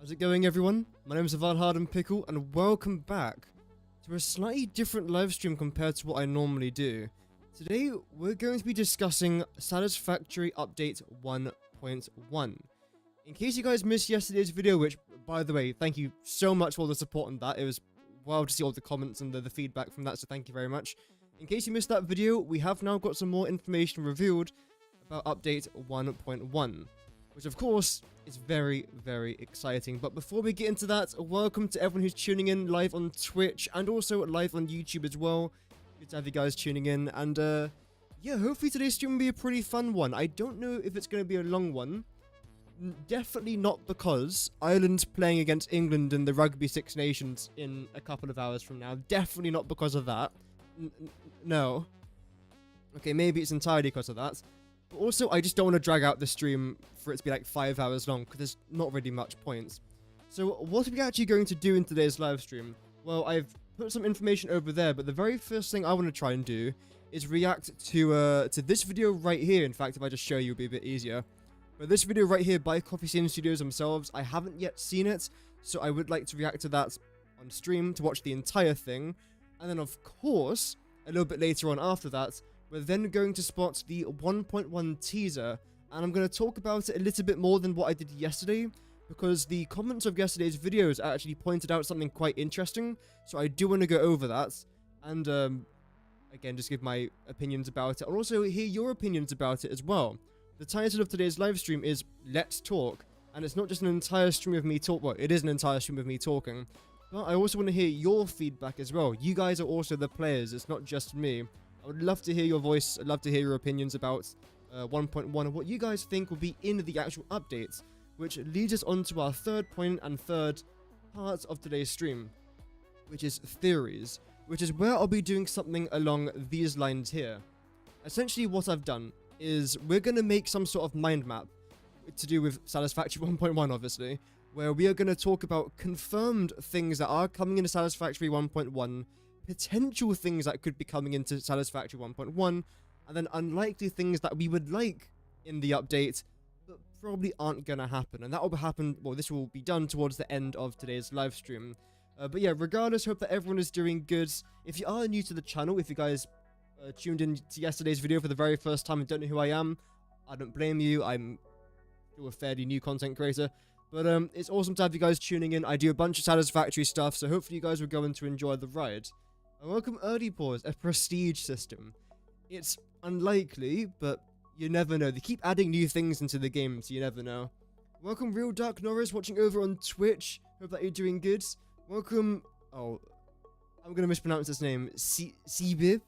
How's it going, everyone? My name is Pickle, and welcome back to a slightly different live stream compared to what I normally do. Today, we're going to be discussing Satisfactory Update 1.1. In case you guys missed yesterday's video, which, by the way, thank you so much for all the support on that. It was wild to see all the comments and the feedback from that, so thank you very much. In case you missed that video, we have now got some more information revealed about Update 1.1, which, of course, is very, very exciting. But before we get into that, welcome to everyone who's tuning in live on Twitch and also live on YouTube as well. Good to have you guys tuning in. And yeah, hopefully today's stream will be a pretty fun one. I don't know if it's going to be a long one. Definitely not, because Ireland's playing against England in the Rugby Six Nations in a couple of hours from now. Definitely not because of that. No. Okay, maybe it's entirely because of that. But also, I just don't want to drag out the stream for it to be like 5 hours long, because there's not really much points. So what are we actually going to do in today's live stream? Well, I've put some information over there, but the very first thing I want to try and do is react to this video right here. In fact, if I just show you, it'll be a bit easier. But this video right here by Coffee Scene Studios themselves, I haven't yet seen it, so I would like to react to that on stream to watch the entire thing. And then, of course, a little bit later on after that, we're then going to spot the 1.1 teaser, and I'm going to talk about it a little bit more than what I did yesterday, because the comments of yesterday's videos actually pointed out something quite interesting, so I do want to go over that, and again, just give my opinions about it, and also hear your opinions about it as well. The title of today's live stream is Let's Talk, and it's not just an entire stream of me well, it is an entire stream of me talking, but I also want to hear your feedback as well. You guys are also the players, it's not just me. I would love to hear your voice. I'd love to hear your opinions about 1.1 and what you guys think will be in the actual updates, which leads us on to our third point and third part of today's stream, which is theories, which is where I'll be doing something along these lines here. Essentially, what I've done is we're going to make some sort of mind map to do with Satisfactory 1.1, obviously, where we are going to talk about confirmed things that are coming into Satisfactory 1.1, potential things that could be coming into Satisfactory 1.1, and then unlikely things that we would like in the update, but probably aren't gonna happen. And that will happen, well, this will be done towards the end of today's live stream. But yeah, regardless, hope that everyone is doing good. If you are new to the channel, if you guys tuned in to yesterday's video for the very first time and don't know who I am, I don't blame you. I'm still a fairly new content creator. But it's awesome to have you guys tuning in. I do a bunch of Satisfactory stuff, so hopefully you guys will go in to enjoy the ride. And welcome Early Pause, a prestige system. It's unlikely, but you never know. They keep adding new things into the game, so you never know. Welcome Real Dark Norris, watching over on Twitch. Hope that you're doing good. Welcome... Oh, I'm going to mispronounce his name. Seabib?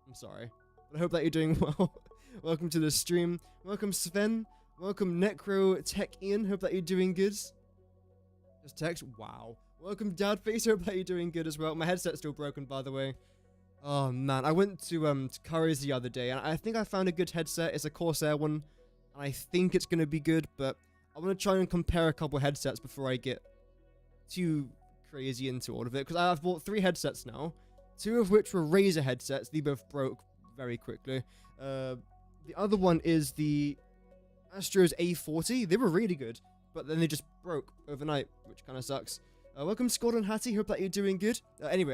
I'm sorry. But I hope that you're doing well. Welcome to the stream. Welcome Sven. Welcome Necro Tech Ian. Hope that you're doing good. Just text. Wow. Welcome Dadface, hope that you're doing good as well. My headset's still broken, by the way. Oh man, I went to Curry's the other day, and I think I found a good headset. It's a Corsair one, and I think it's going to be good, but I want to try and compare a couple headsets before I get too crazy into all of it, because I've bought 3 headsets now, 2 of which were Razer headsets. They both broke very quickly. The other one is the Astro's A40. They were really good, but then they just broke overnight, which kind of sucks. Welcome Scott and Hattie, hope that you're doing good. Anyway,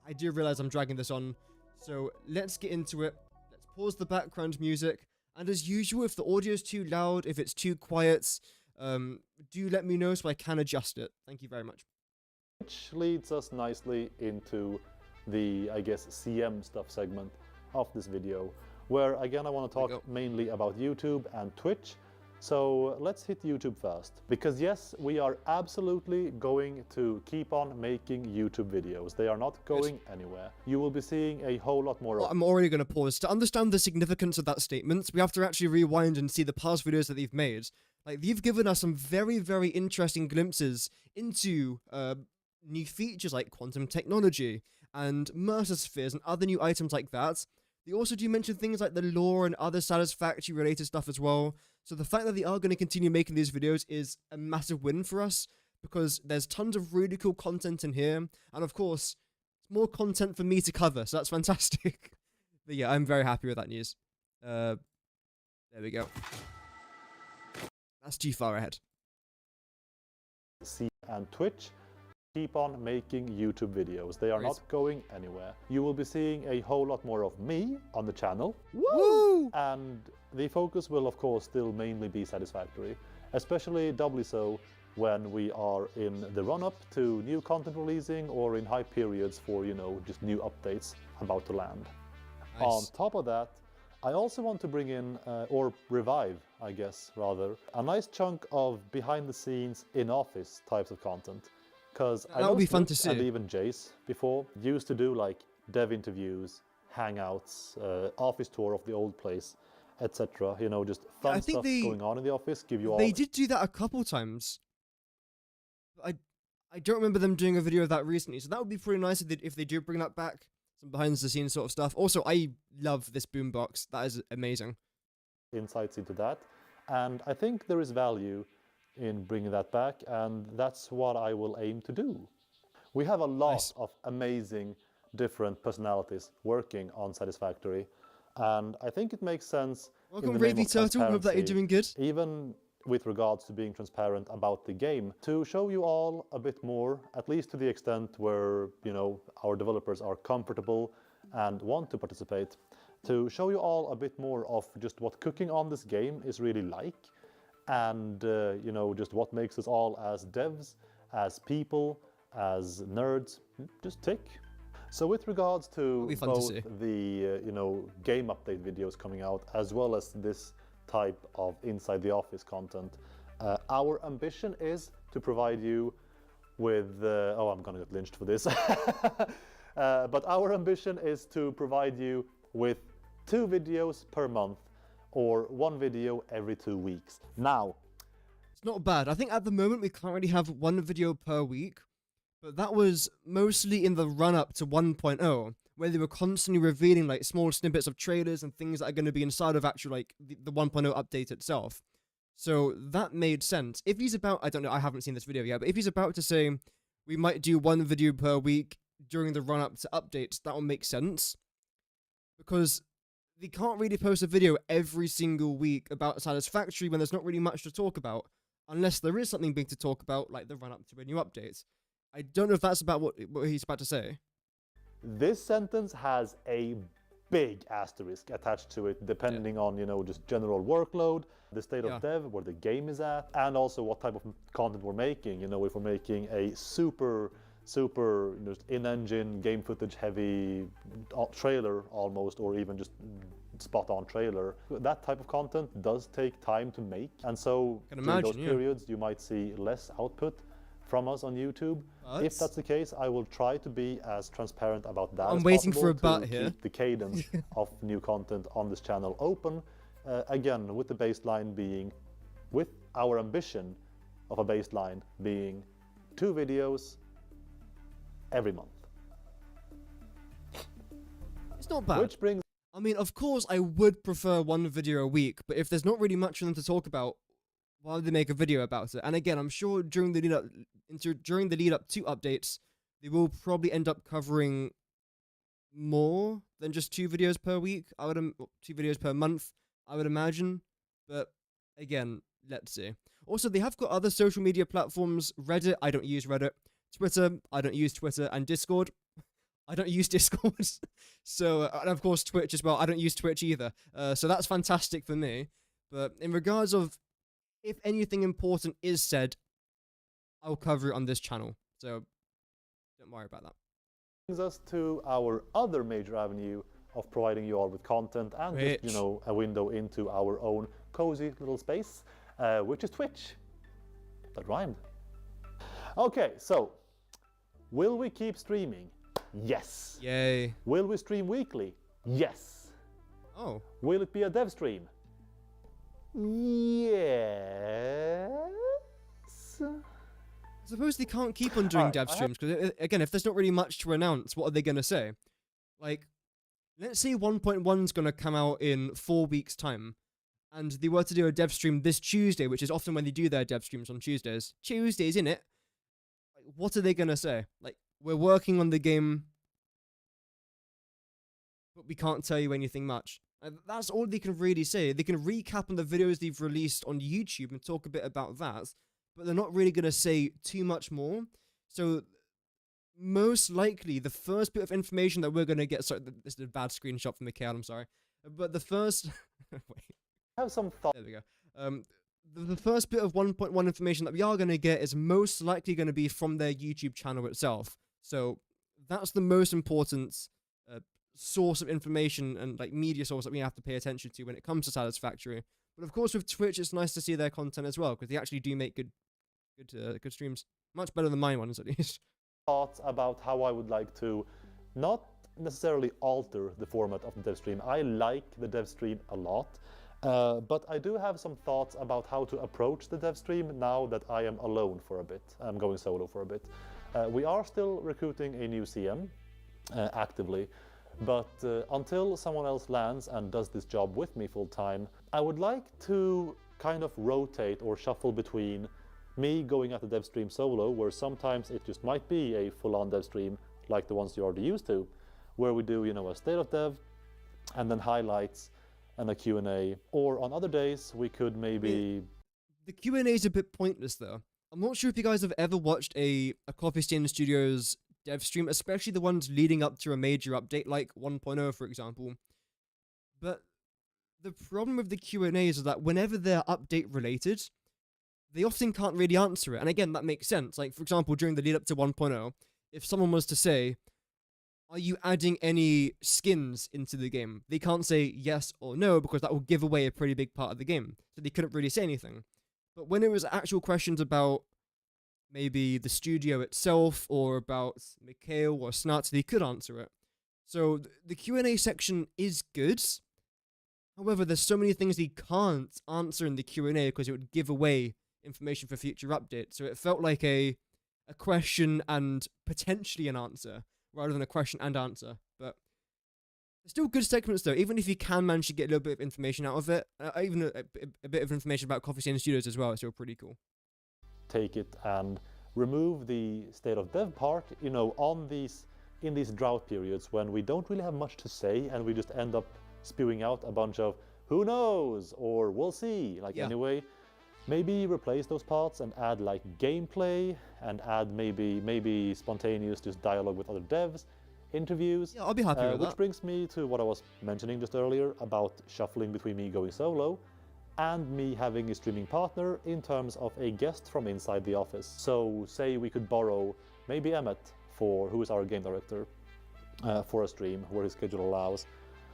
I do realize I'm dragging this on, so let's get into it. Let's pause the background music, and as usual, if the audio is too loud, if it's too quiet, do let me know so I can adjust it. Thank you very much. Which leads us nicely into the, I guess, CM stuff segment of this video, where again I want to talk mainly about YouTube and Twitch. So let's hit YouTube first, because yes, we are absolutely going to keep on making YouTube videos. They are not going anywhere. You will be seeing a whole lot more. Well, I'm already going to pause. To understand the significance of that statement, we have to actually rewind and see the past videos that they've made. Like, they've given us some very, very interesting glimpses into new features like quantum technology and Mercer-spheres and other new items like that. They also do mention things like the lore and other Satisfactory related stuff as well. So the fact that they are going to continue making these videos is a massive win for us, because there's tons of really cool content in here. And of course, it's more content for me to cover, so that's fantastic. But yeah, I'm very happy with that news. There we go. That's too far ahead. CM and Twitch keep on making YouTube videos. They are Great. not going anywhere. You will be seeing a whole lot more of me on the channel. Woo! And the focus will of course still mainly be Satisfactory, especially doubly so when we are in the run-up to new content releasing or in high periods for, you know, just new updates about to land. Nice. On top of that, I also want to bring in, or revive, I guess, rather, a nice chunk of behind-the-scenes, in-office types of content. Because I That would be fun to Smith see. and even Jace before used to do like dev interviews, hangouts, office tour of the old place, etc. You know, just fun I think stuff going on in the office. Give you all. They did do that a couple times. I don't remember them doing a video of that recently, so that would be pretty nice if they do bring that back. Some behind-the-scenes sort of stuff. Also, I love this boombox. That is amazing. Insights into that, and I think there is value in bringing that back, and that's what I will aim to do. We have a lot Nice. of amazing different personalities working on Satisfactory, and I think it makes sense. Welcome, in the name Ravy of Turtle. Hope that you're transparency, doing good. even with regards to being transparent about the game, to show you all a bit more, at least to the extent where, you know, our developers are comfortable and want to participate, to show you all a bit more of just what cooking on this game is really like, and you know, just what makes us all as devs, as people, as nerds, just tick. So with regards to be fun to both see. the you know, game update videos coming out, as well as this type of inside the office content, our ambition is to provide you with oh, I'm gonna get lynched for this. But our ambition is to provide you with 2 videos per month, or 1 video every 2 weeks. Now, It's not bad. I think at the moment we can't really have 1 video per week, but that was mostly in the run-up to 1.0, where they were constantly revealing like small snippets of trailers and things that are going to be inside of actual like the 1.0 update itself. So that made sense. If he's about, I don't know, I haven't seen this video yet, but if he's about to say we might do 1 video per week during the run-up to updates, that will make sense. Because they can't really post a video every single week about Satisfactory when there's not really much to talk about, unless there is something big to talk about, like the run-up to a new update. I don't know if that's about what he's about to say. this sentence has a big asterisk attached to it, depending on, you know, just general workload, the state of dev, where the game is at, and also what type of content we're making. You know, if we're making a super you know, in-engine, game footage heavy trailer almost, or even just spot-on trailer, that type of content does take time to make. And so during those periods, you might see less output from us on YouTube. If that's the case, I will try to be as transparent about that. I'm as waiting for a possible but to here. keep the cadence of new content on this channel open. Again, with the baseline being, with our ambition of a baseline being 2 videos every month. It's not bad. Which brings I mean, of course, I would prefer 1 video a week, but if there's not really much for them to talk about, why would they make a video about it? And again, I'm sure during the lead up to updates, they will probably end up covering more than just 2 videos per week. 2 videos per month, I would imagine. But again, let's see. Also, they have got other social media platforms. Reddit, I don't use Reddit. Twitter, I don't use Twitter. And Discord, I don't use Discord. So, and of course Twitch as well. I don't use Twitch either. So that's fantastic for me. But in regards of if anything important is said, I'll cover it on this channel. So don't worry about that. Brings us to our other major avenue of providing you all with content and just, you know, a window into our own cozy little space, which is Twitch. That rhymed. Okay, so will we keep streaming? Yes. Yay. Will we stream weekly? Yes. Oh. Will it be a dev stream? Yes. I suppose they can't keep on doing dev streams, because again, if there's not really much to announce, what are they going to say? Like, let's say 1.1 is going to come out in 4 weeks' time, and they were to do a dev stream this Tuesday, which is often when they do their dev streams on Tuesdays. Tuesdays, innit? Like, what are they going to say? Like, we're working on the game, but we can't tell you anything much. That's all they can really say. They can recap on the videos they've released on YouTube and talk a bit about that, but they're not really going to say too much more. So most likely the first bit of information that we're going to get, sorry, this is a bad screenshot from Mikhail, I'm sorry, but the first, wait, I have some thoughts. there we go. The first bit of 1.1 information that we are going to get is most likely going to be from their YouTube channel itself. So that's the most important source of information and like media source that we have to pay attention to when it comes to Satisfactory. But of course, with Twitch, it's nice to see their content as well, because they actually do make good streams, much better than my ones at least. Thoughts about how I would like to not necessarily alter the format of the dev stream. I like the dev stream a lot, but I do have some thoughts about how to approach the dev stream now that I am alone for a bit. I'm going solo for a bit. We are still recruiting a new CM actively, but until someone else lands and does this job with me full time, I would like to kind of rotate or shuffle between me going at the dev stream solo, where sometimes it just might be a full-on dev stream like the ones you're already used to, where we do, you know, a state of dev and then highlights and a Q&A, or on other days we could maybe... The Q&A is a bit pointless though. I'm not sure if you guys have ever watched a Coffee Stain Studios dev stream, especially the ones leading up to a major update like 1.0 for example. But the problem with the Q&As is that whenever they're update related, they often can't really answer it. And again, that makes sense. Like for example, during the lead up to 1.0, if someone was to say, are you adding any skins into the game? They can't say yes or no, because that will give away a pretty big part of the game. So they couldn't really say anything. But when it was actual questions about maybe the studio itself or about Mikhail or Snart, they could answer it. So the Q&A section is good. However, there's so many things he can't answer in the Q&A because it would give away information for future updates. So it felt like a question and potentially an answer rather than a question and answer. But there's still good segments though, even if you can manage to get a little bit of information out of it. Even a bit of information about Coffee Stain Studios as well, it's still pretty cool. Take it and remove the state of dev part, you know, in these drought periods when we don't really have much to say and we just end up spewing out a bunch of who knows or we'll see, like anyway. Maybe replace those parts and add like gameplay and add maybe spontaneous just dialogue with other devs, interviews. Yeah, I'll be happy with that. Which brings me to what I was mentioning just earlier about shuffling between me going solo and me having a streaming partner in terms of a guest from inside the office. So say we could borrow maybe Emmet, who is our game director, for a stream where his schedule allows.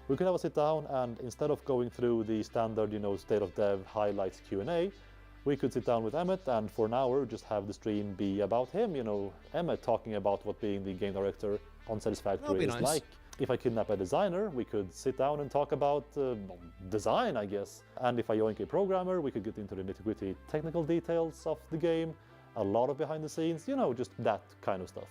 We could have a sit down and instead of going through the standard, you know, state of dev highlights Q&A, we could sit down with Emmet and for an hour just have the stream be about him, you know, Emmet talking about what being the game director on Satisfactory is like. If I kidnap a designer, we could sit down and talk about design, I guess. And if I yoink a programmer, we could get into the nitty-gritty technical details of the game, a lot of behind the scenes, you know, just that kind of stuff.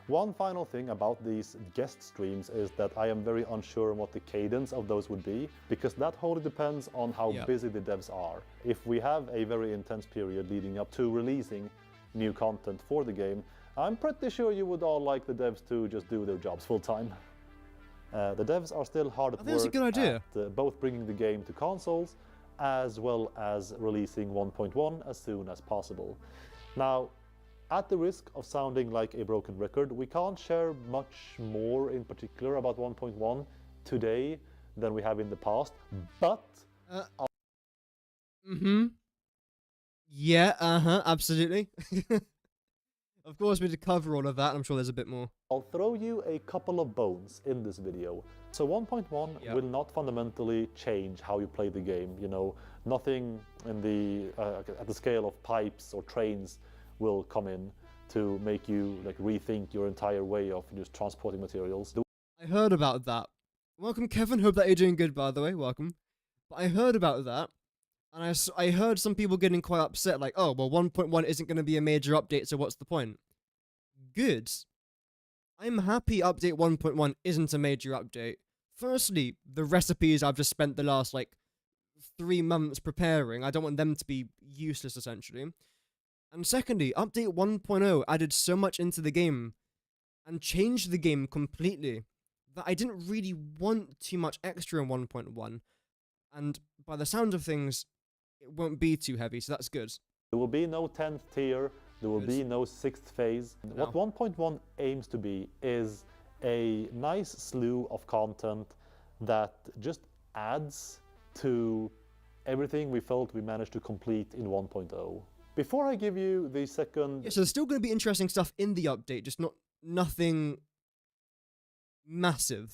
One final thing about these guest streams is that I am very unsure on what the cadence of those would be, because that wholly depends on how busy the devs are. If we have a very intense period leading up to releasing new content for the game, I'm pretty sure you would all like the devs to just do their jobs full time. The devs are still hard at work a good idea. at both bringing the game to consoles as well as releasing 1.1 as soon as possible. Now, at the risk of sounding like a broken record, we can't share much more in particular about 1.1 today than we have in the past, but... Yeah, absolutely. Of course, we had to cover all of that, I'm sure there's a bit more. I'll throw you a couple of bones in this video. So 1.1 will not fundamentally change how you play the game, you know, nothing in the at the scale of pipes or trains will come in to make you like rethink your entire way of just transporting materials. I heard about that. Welcome, Kevin. Hope that you're doing good, by the way. Welcome. But I heard about that, and I heard some people getting quite upset, like, oh, well, 1.1 isn't going to be a major update, so what's the point? Good. I'm happy update 1.1 isn't a major update. Firstly, the recipes I've just spent the last, like, 3 months preparing, I don't want them to be useless, essentially. And secondly, update 1.0 added so much into the game and changed the game completely that I didn't really want too much extra in 1.1. And by the sound of things, it won't be too heavy, so that's good. There will be no 10th tier, there will be no 6th phase. No. What 1.1 aims to be is a nice slew of content that just adds to everything we felt we managed to complete in 1.0. Before I give you the second... Yeah, so there's still going to be interesting stuff in the update, just nothing massive.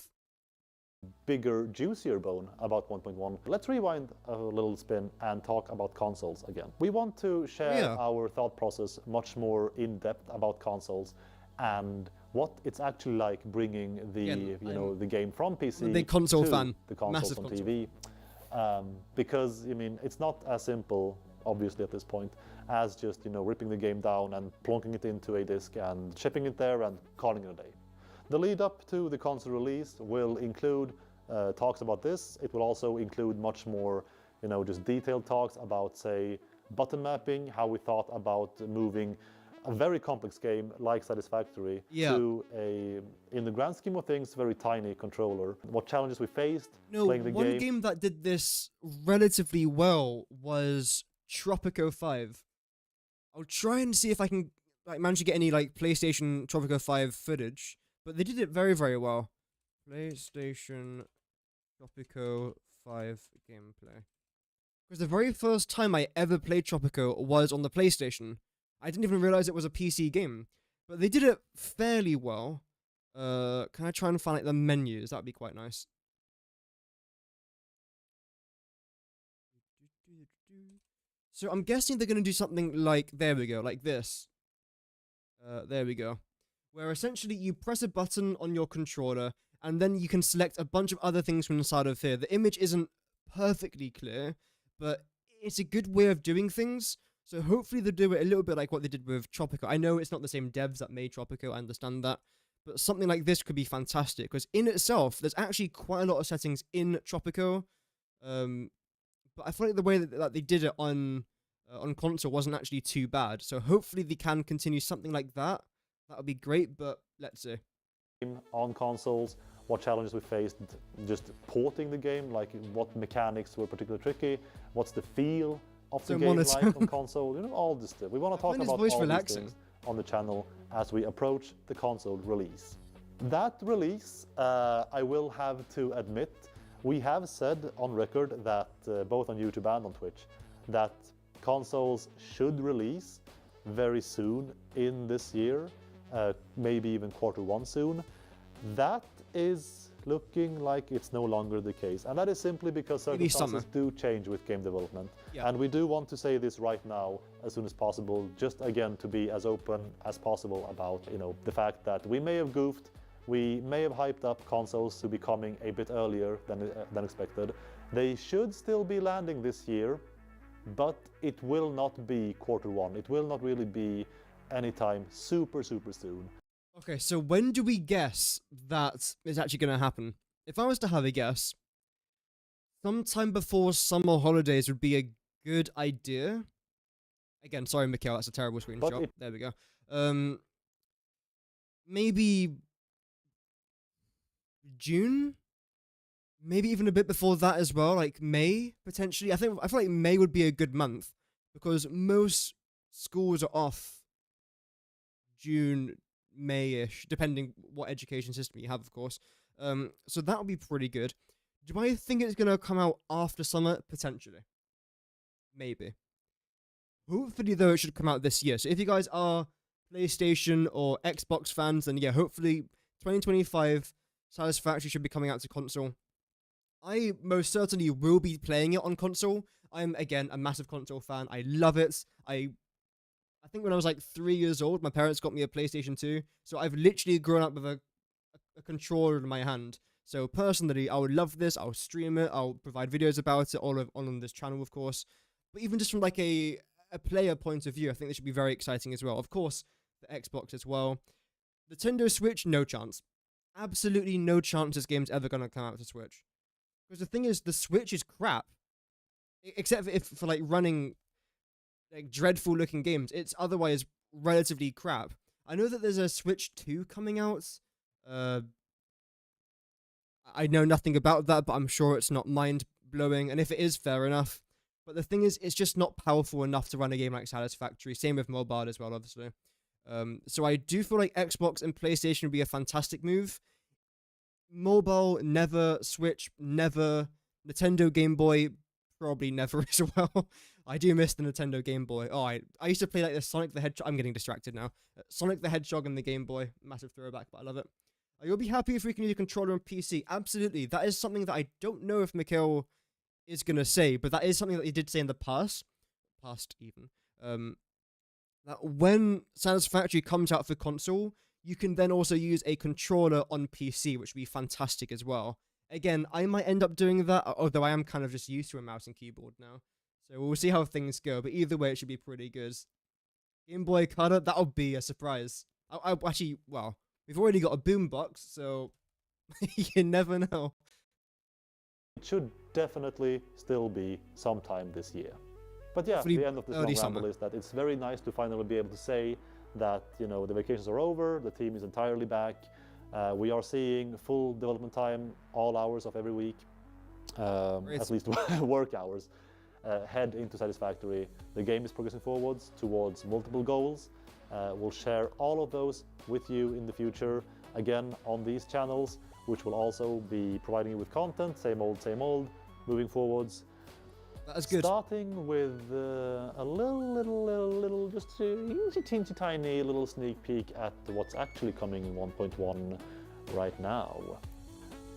Bigger, juicier bone about 1.1. Let's rewind a little spin and talk about consoles again. We want to share our thought process much more in depth about consoles and what it's actually like bringing the the game from PC I'm a big console to fan. the consoles on TV. Because I mean it's not as simple, obviously at this point, as just ripping the game down and plonking it into a disc and shipping it there and calling it a day. The lead up to the console release will include talks about this. It will also include much more, just detailed talks about, say, button mapping, how we thought about moving a very complex game like Satisfactory to a, in the grand scheme of things, very tiny controller. What challenges we faced playing the game. One game that did this relatively well was Tropico 5. I'll try and see if I can manage to get any PlayStation Tropico 5 footage. But they did it very, very well. PlayStation Tropico 5 gameplay. Because the very first time I ever played Tropico was on the PlayStation. I didn't even realize it was a PC game. But they did it fairly well. Can I try and find the menus? That would be quite nice. So I'm guessing they're going to do something like, there we go, like this. There we go. Where essentially you press a button on your controller and then you can select a bunch of other things from inside of here. The image isn't perfectly clear, but it's a good way of doing things. So hopefully they'll do it a little bit like what they did with Tropico. I know it's not the same devs that made Tropico, I understand that, but something like this could be fantastic because in itself, there's actually quite a lot of settings in Tropico. But I feel like the way that they did it on console wasn't actually too bad. So hopefully they can continue something like that. That would be great, but let's see. On consoles, what challenges we faced just porting the game, like what mechanics were particularly tricky, what's the feel of the game like on console, all this stuff. We want to talk about all these things on the channel as we approach the console release. That release, I will have to admit, we have said on record that, both on YouTube and on Twitch, that consoles should release very soon in this year. Maybe even Q1 soon. That is looking like it's no longer the case. And that is simply because circumstances do change with game development. And we do want to say this right now as soon as possible, just again to be as open as possible about the fact that we may have goofed, we may have hyped up consoles to be coming a bit earlier than expected. They should still be landing this year, but it will not be Q1. It will not really be anytime super soon. Okay, so when do we guess that is actually going to happen? If I was to have a guess, sometime before summer holidays would be a good idea. Again, sorry, Mikhail, that's a terrible screenshot. There we go. Maybe June? Maybe even a bit before that as well, like May, potentially. I feel like May would be a good month because most schools are off June, May-ish, depending what education system you have, of course. So that would be pretty good. Do I think it's going to come out after summer? Potentially. Maybe. Hopefully, though, it should come out this year. So if you guys are PlayStation or Xbox fans, then yeah, hopefully 2025 Satisfactory should be coming out to console. I most certainly will be playing it on console. I'm, again, a massive console fan. I love it. I think when I was like 3 years old, my parents got me a PlayStation 2. So I've literally grown up with a controller in my hand. So personally, I would love this. I'll stream it. I'll provide videos about it all on this channel, of course. But even just from like a player point of view, I think this should be very exciting as well. Of course, the Xbox as well. Nintendo Switch, no chance. Absolutely no chance this game's ever going to come out to Switch. Because the thing is, the Switch is crap. Except for like running like dreadful looking games. It's otherwise relatively crap. I know that there's a Switch 2 coming out. I know nothing about that, but I'm sure it's not mind-blowing. And if it is, fair enough. But the thing is, it's just not powerful enough to run a game like Satisfactory. Same with mobile as well, obviously. So I do feel like Xbox and PlayStation would be a fantastic move. Mobile, never. Switch, never. Nintendo Game Boy, probably never as well. I do miss the Nintendo Game Boy. Oh, I used to play like the Sonic the Hedgehog. I'm getting distracted now. Sonic the Hedgehog and the Game Boy. Massive throwback, but I love it. You'll be happy if we can use a controller on PC. Absolutely. That is something that I don't know if Mikhail is going to say, but that is something that he did say in the past. That when Satisfactory comes out for console, you can then also use a controller on PC, which would be fantastic as well. Again, I might end up doing that, although I am kind of just used to a mouse and keyboard now. So we'll see how things go, but either way, it should be pretty good. Game Boy Color, that'll be a surprise. I actually, well, we've already got a boombox, so you never know. It should definitely still be sometime this year. But yeah, the end of this long ramble is that it's very nice to finally be able to say that, you know, the vacations are over, the team is entirely back. We are seeing full development time, all hours of every week, at least work hours, head into Satisfactory. The game is progressing forwards towards multiple goals. We'll share all of those with you in the future, again, on these channels, which will also be providing you with content, same old, moving forwards. That's good. Starting with a little, just a teensy tiny little sneak peek at what's actually coming in 1.1 right now.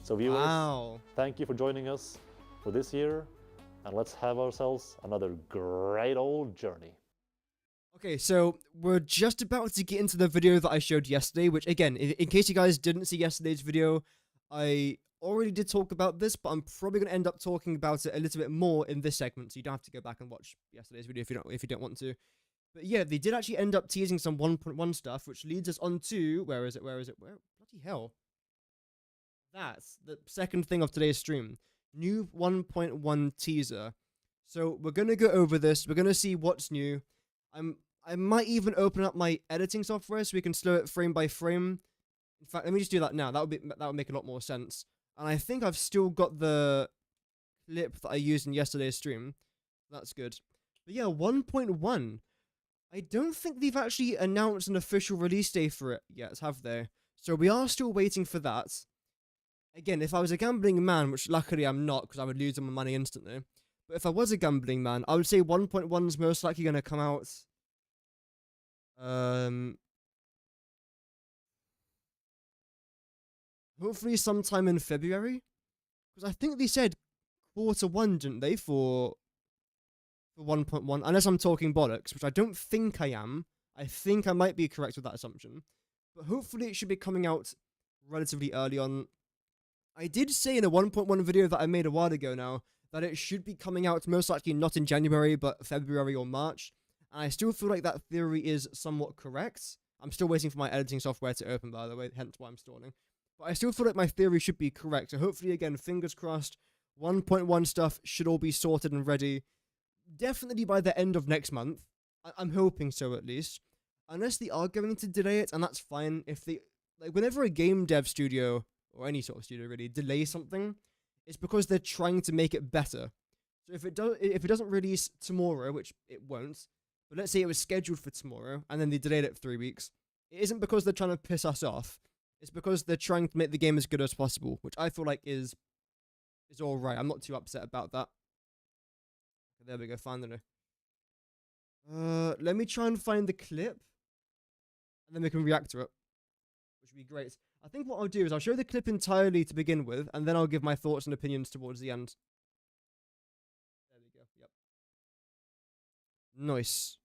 So viewers, thank you for joining us for this year, and let's have ourselves another great old journey. Okay, so we're just about to get into the video that I showed yesterday, which again, in case you guys didn't see yesterday's video, I already did talk about this, but I'm probably going to end up talking about it a little bit more in this segment, so you don't have to go back and watch yesterday's video if you don't want to. But yeah, they did actually end up teasing some 1.1 stuff, which leads us on to where bloody hell. That's the second thing of today's stream. New 1.1 teaser. So we're going to go over this. We're going to see what's new. I might even open up my editing software so we can slow it frame by frame. In fact, let me just do that now. That would make a lot more sense. And I think I've still got the clip that I used in yesterday's stream. That's good. But yeah, 1.1. I don't think they've actually announced an official release date for it yet, have they? So we are still waiting for that. Again, if I was a gambling man, which luckily I'm not because I would lose all my money instantly. But if I was a gambling man, I would say 1.1 is most likely going to come out. Hopefully sometime in February. Because I think they said Q1, didn't they, for 1.1? Unless I'm talking bollocks, which I don't think I am. I think I might be correct with that assumption. But hopefully it should be coming out relatively early on. I did say in a 1.1 video that I made a while ago now that it should be coming out most likely not in January, but February or March. And I still feel like that theory is somewhat correct. I'm still waiting for my editing software to open, by the way, hence why I'm stalling. But I still feel like my theory should be correct. So hopefully, again, fingers crossed, 1.1 stuff should all be sorted and ready. Definitely by the end of next month. I'm hoping so, at least. Unless they are going to delay it, and that's fine. If they, like, whenever a game dev studio, or any sort of studio really, delay something, it's because they're trying to make it better. So if it doesn't release tomorrow, which it won't, but let's say it was scheduled for tomorrow, and then they delayed it 3 weeks, it isn't because they're trying to piss us off. It's because they're trying to make the game as good as possible, which I feel like is alright. I'm not too upset about that. Okay, there we go, finally. Let me try and find the clip, and then we can react to it, which would be great. I think what I'll do is I'll show the clip entirely to begin with, and then I'll give my thoughts and opinions towards the end. There we go, yep. Nice.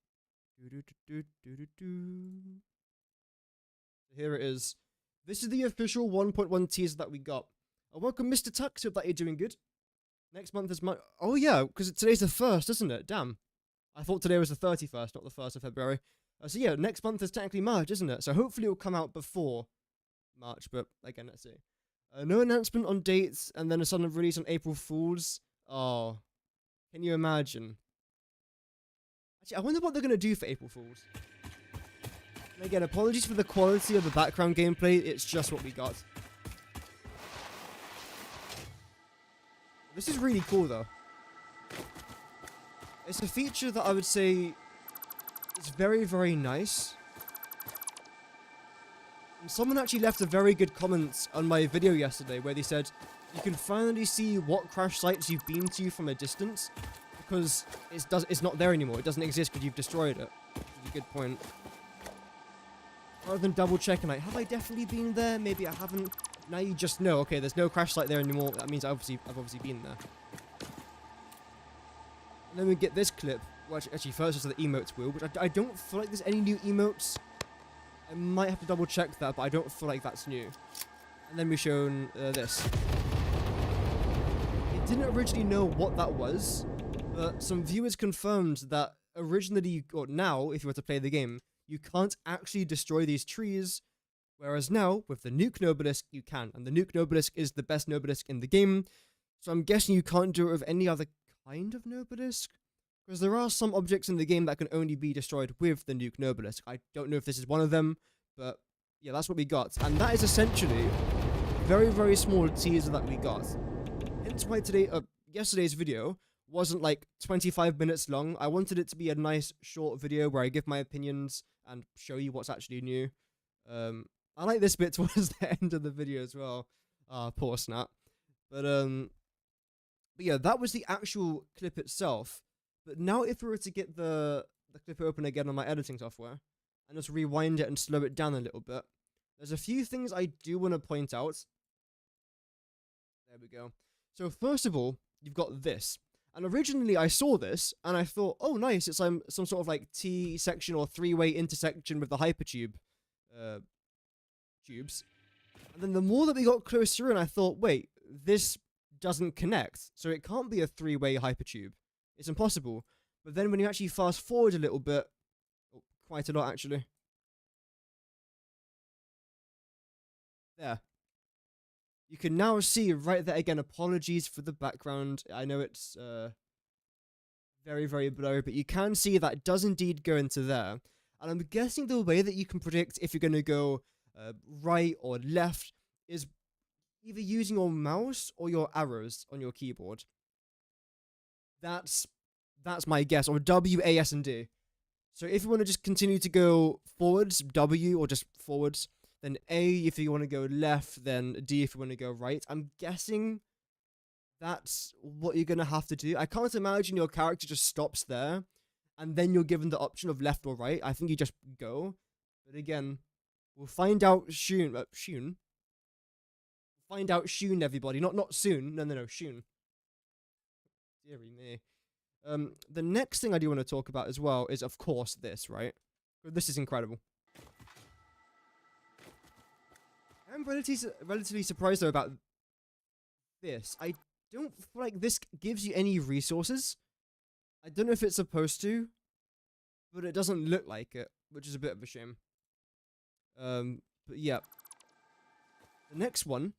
Here it is. This is the official 1.1 teaser that we got. Welcome, Mr. Tux. Hope that you're doing good. Next month is my... Oh, yeah, because today's the 1st, isn't it? Damn. I thought today was the 31st, not the 1st of February. So, yeah, next month is technically March, isn't it? So, hopefully it'll come out before March, but again, let's see. No announcement on dates, and then a sudden release on April Fool's. Oh, can you imagine? Actually, I wonder what they're going to do for April Fool's. And again, apologies for the quality of the background gameplay, it's just what we got. This is really cool, though. It's a feature that I would say is very, very nice. And someone actually left a very good comment on my video yesterday where they said you can finally see what crash sites you've been to from a distance because it's not there anymore. It doesn't exist because you've destroyed it. Which is a good point. Rather than double checking, like, have I definitely been there? Maybe I haven't. Now you just know, okay, there's no crash site there anymore. That means I've obviously been there. And then we get this clip, which actually first is the emotes wheel, which I don't feel like there's any new emotes. I might have to double check that, but I don't feel like that's new. And then we're shown this. It didn't originally know what that was, but some viewers confirmed that originally, or now, if you were to play the game, you can't actually destroy these trees, whereas now, with the Nuke Nobelisk, you can. And the Nuke Nobelisk is the best Nobelisk in the game, so I'm guessing you can't do it with any other kind of Nobelisk? Because there are some objects in the game that can only be destroyed with the Nuke Nobelisk. I don't know if this is one of them, but yeah, that's what we got. And that is essentially a very, very small teaser that we got. Hence why yesterday's video wasn't like 25 minutes long. I wanted it to be a nice short video where I give my opinions and show you what's actually new. I like this bit towards the end of the video as well. Poor Snap. But yeah, that was the actual clip itself. But now if we were to get the clip open again on my editing software and just rewind it and slow it down a little bit, there's a few things I do want to point out. There we go. So first of all, you've got this. And originally I saw this and I thought, oh nice, it's some sort of like T section or three-way intersection with the Hypertube tubes. And then the more that we got closer in, I thought, wait, this doesn't connect. So it can't be a three-way Hypertube. It's impossible. But then when you actually fast forward a little bit, quite a lot actually. There. You can now see right there again, apologies for the background. I know it's very, very blurry, but you can see that it does indeed go into there. And I'm guessing the way that you can predict if you're going to go right or left is either using your mouse or your arrows on your keyboard. That's my guess, or W, A, S, and D. So if you want to just continue to go forwards, W, or just forwards, then A if you want to go left, then D if you want to go right. I'm guessing that's what you're going to have to do. I can't imagine your character just stops there, and then you're given the option of left or right. I think you just go. But again, we'll find out soon. We'll find out soon, everybody. Not soon. No, soon. Deary me. The next thing I do want to talk about as well is, of course, this, right? This is incredible. I'm relatively surprised, though, about this. I don't feel like this gives you any resources. I don't know if it's supposed to, but it doesn't look like it, which is a bit of a shame. But yeah. The next one,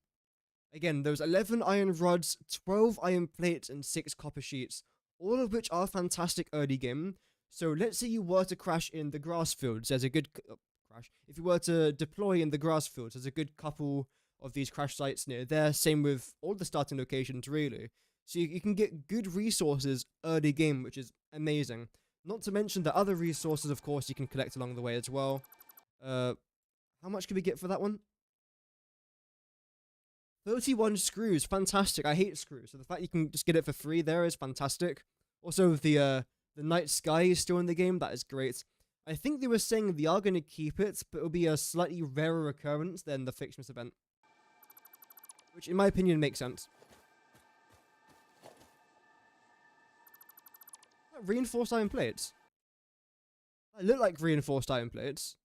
again, those 11 iron rods, 12 iron plates, and 6 copper sheets, all of which are fantastic early game. So let's say you were to crash in the grass fields. There's a good crash. If you were to deploy in the grass fields, there's a good couple of these crash sites near there. Same with all the starting locations, really. So you can get good resources early game, which is amazing. Not to mention the other resources, of course, you can collect along the way as well. How much can we get for that one? 31 screws, fantastic. I hate screws, so the fact you can just get it for free there is fantastic. Also, the night sky is still in the game, that is great. I think they were saying they are going to keep it, but it'll be a slightly rarer occurrence than the Fixmas event. Which, in my opinion, makes sense. Reinforced iron plates? They look like reinforced iron plates.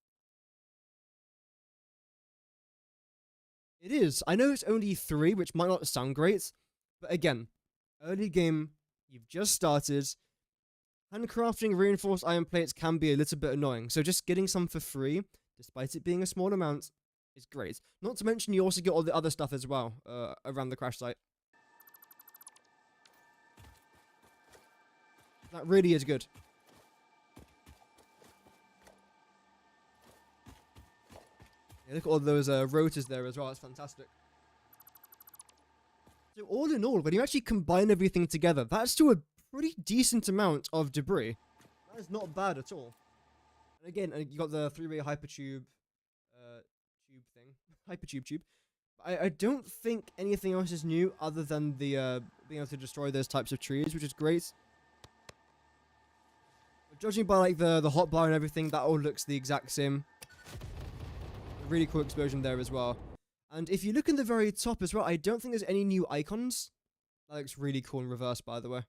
It is. I know it's only 3, which might not sound great, but again, early game, you've just started. Handcrafting reinforced iron plates can be a little bit annoying, so just getting some for free, despite it being a small amount, is great. Not to mention you also get all the other stuff as well, around the crash site. That really is good. Yeah, look at all those rotors there as well, it's fantastic. So all in all, when you actually combine everything together, that's still a pretty decent amount of debris. That is not bad at all. And again, you got the three-way hypertube tube thing. Hypertube tube. I don't think anything else is new other than the being able to destroy those types of trees, which is great. But judging by like the hotbar and everything, that all looks the exact same. A really cool explosion there as well. And if you look in the very top as well, I don't think there's any new icons. That looks really cool in reverse, by the way.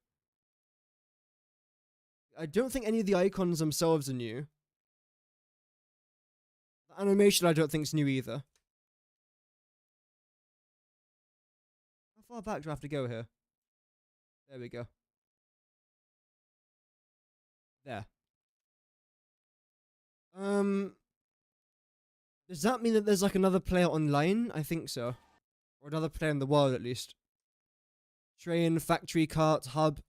I don't think any of the icons themselves are new. The animation I don't think is new either. How far back do I have to go here? There we go. There. Does that mean that there's like another player online? I think so. Or another player in the world at least. Train, factory, cart, hub.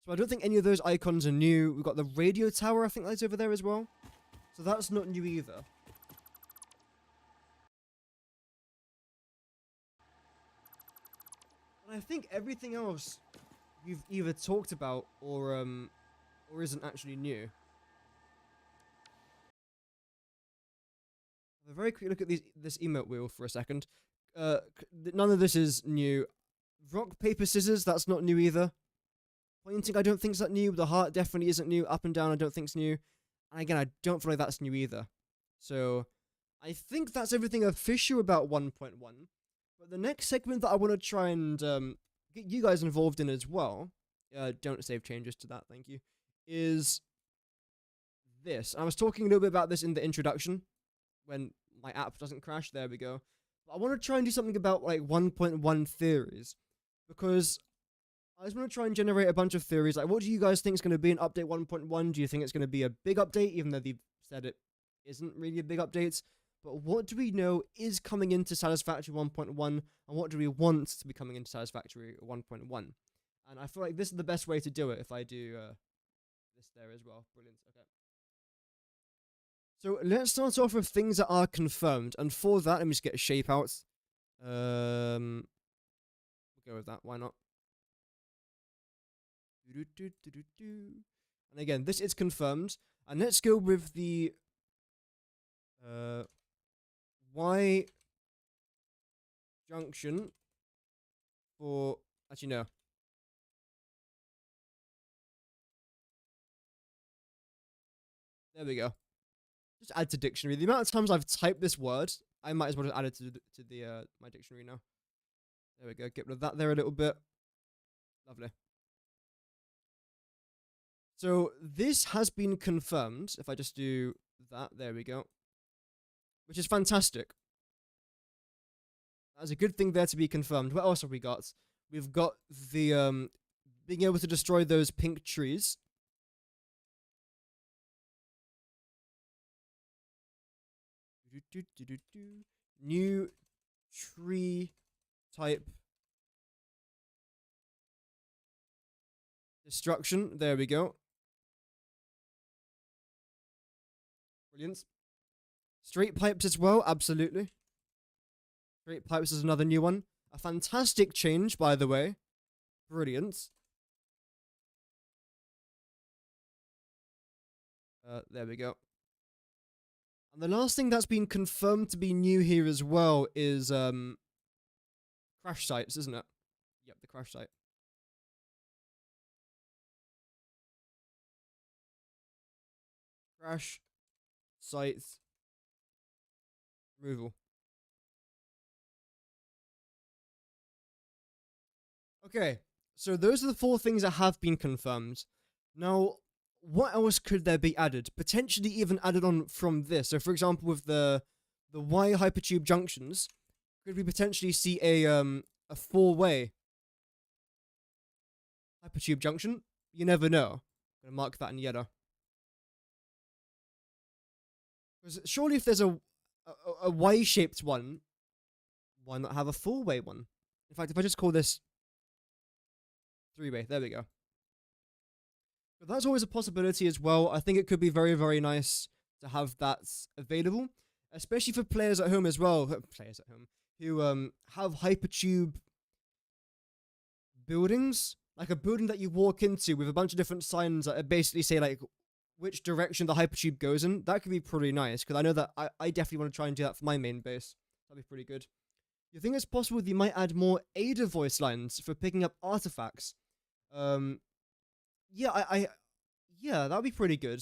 So I don't think any of those icons are new. We've got the radio tower, I think that's over there as well. So that's not new either. And I think everything else you've either talked about or isn't actually new. Have a very quick look at this emote wheel for a second. None of this is new. Rock, paper, scissors, that's not new either. Pointing, I don't think is that new. The heart definitely isn't new. Up and down, I don't think it's new. And again, I don't feel like that's new either. So, I think that's everything official about 1.1. But the next segment that I want to try and get you guys involved in as well, don't save changes to that, thank you, is this. I was talking a little bit about this in the introduction, when my app doesn't crash, there we go. But I want to try and do something about like 1.1 theories, because I just want to try and generate a bunch of theories. Like, what do you guys think is going to be in update 1.1? Do you think it's going to be a big update, even though they've said it isn't really a big update? But what do we know is coming into Satisfactory 1.1, and what do we want to be coming into Satisfactory 1.1? And I feel like this is the best way to do it if I do this there as well. Brilliant. Okay. So let's start off with things that are confirmed. And for that, let me just get a shape out. We'll go with that. Why not? And again, this is confirmed. And let's go with the Y junction for, actually no. There we go. Just add to dictionary. The amount of times I've typed this word, I might as well just add it to my dictionary now. There we go. Get rid of that there a little bit. Lovely. So this has been confirmed. If I just do that, there we go. Which is fantastic. That's a good thing there to be confirmed. What else have we got? We've got the being able to destroy those pink trees. New tree type destruction. There we go. Brilliant. Straight pipes as well, absolutely. Straight pipes is another new one. A fantastic change, by the way. Brilliant. There we go. And the last thing that's been confirmed to be new here as well is crash sites, isn't it? Yep, the crash site. Crash sites removal. Okay, so those are the 4 things that have been confirmed. Now, what else could there be added? Potentially even added on from this. So, for example, with the Y Hypertube Junctions, could we potentially see a 4-way Hypertube Junction? You never know. I'm going to mark that in yellow. Because surely if there's a Y-shaped one, why not have a 4-way one? In fact, if I just call this 3-way, there we go. But that's always a possibility as well. I think it could be very, very nice to have that available, especially for players at home as well. Players at home who have Hypertube buildings, like a building that you walk into with a bunch of different signs that basically say like which direction the hypertube goes in. That could be pretty nice, because I know that I definitely want to try and do that for my main base. That'd be pretty good. You think it's possible they might add more Ada voice lines for picking up artifacts? Yeah, yeah, that'd be pretty good.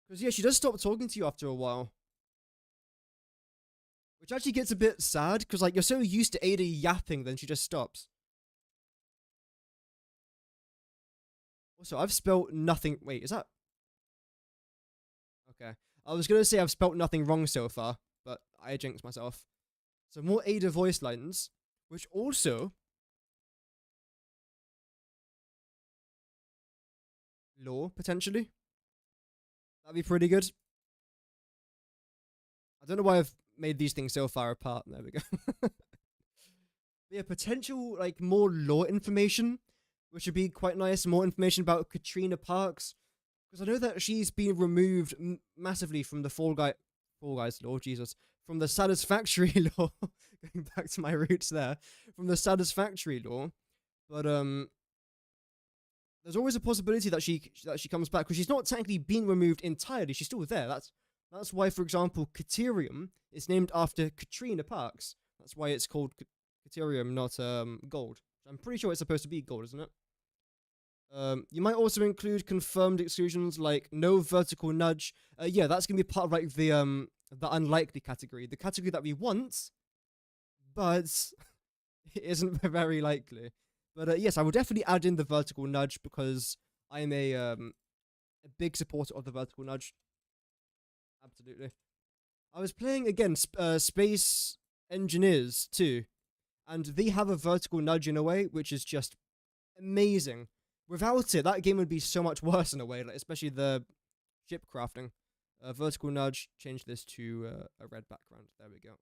Because yeah, she does stop talking to you after a while. Which actually gets a bit sad, because like you're so used to Ada yapping, then she just stops. Also, I've spelt nothing. Wait, is that? Okay. I was gonna say I've spelt nothing wrong so far, but I jinxed myself. So more Ada voice lines, which also lore, potentially. That'd be pretty good. I don't know why I've made these things so far apart. There we go. Yeah, potential, like, more lore information, which would be quite nice. More information about Katrina Parks. Because I know that she's been removed massively from the Fall Guys lore, Jesus. From the Satisfactory lore. Going back to my roots there. From the Satisfactory lore. But, there's always a possibility that she comes back, because she's not technically been removed entirely. She's still there. That's why, for example, Caterium is named after Katrina Parks. That's why it's called Caterium, not gold. I'm pretty sure it's supposed to be gold, isn't it? You might also include confirmed exclusions like no vertical nudge. Yeah, that's gonna be part of like the unlikely category, the category that we want, but it isn't very likely. But yes, I will definitely add in the vertical nudge, because I'm a big supporter of the vertical nudge. Absolutely. I was playing again Space Engineers 2, and they have a vertical nudge in a way which is just amazing. Without it, that game would be so much worse in a way, like especially the ship crafting. Vertical nudge, change this to a red background. There we go.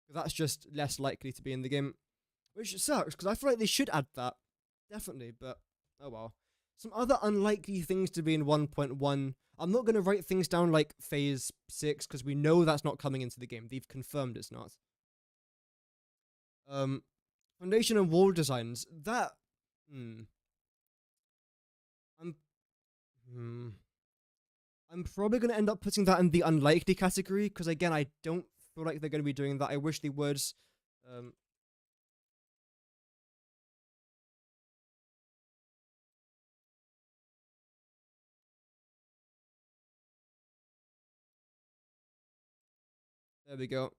That's just less likely to be in the game, which sucks, because I feel like they should add that. Definitely, but oh well. Some other unlikely things to be in 1.1. I'm not going to write things down like Phase 6, because we know that's not coming into the game. They've confirmed it's not. Foundation and wall designs. That... I'm probably going to end up putting that in the unlikely category, because again, I don't feel like they're going to be doing that. I wish they would. There we go.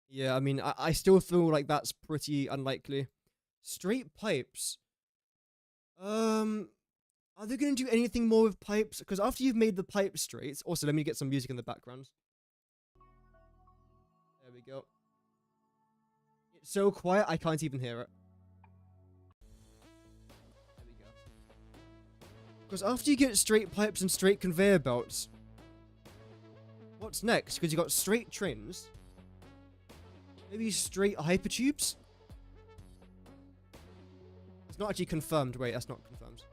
Yeah, I mean, I still feel like that's pretty unlikely. Straight pipes. Are they going to do anything more with pipes? Because after you've made the pipe straight... Also, let me get some music in the background. There we go. It's so quiet, I can't even hear it. There we go. Because after you get straight pipes and straight conveyor belts, what's next? Because you got straight trains. Maybe straight hypertubes? It's not actually confirmed. Wait, that's not confirmed.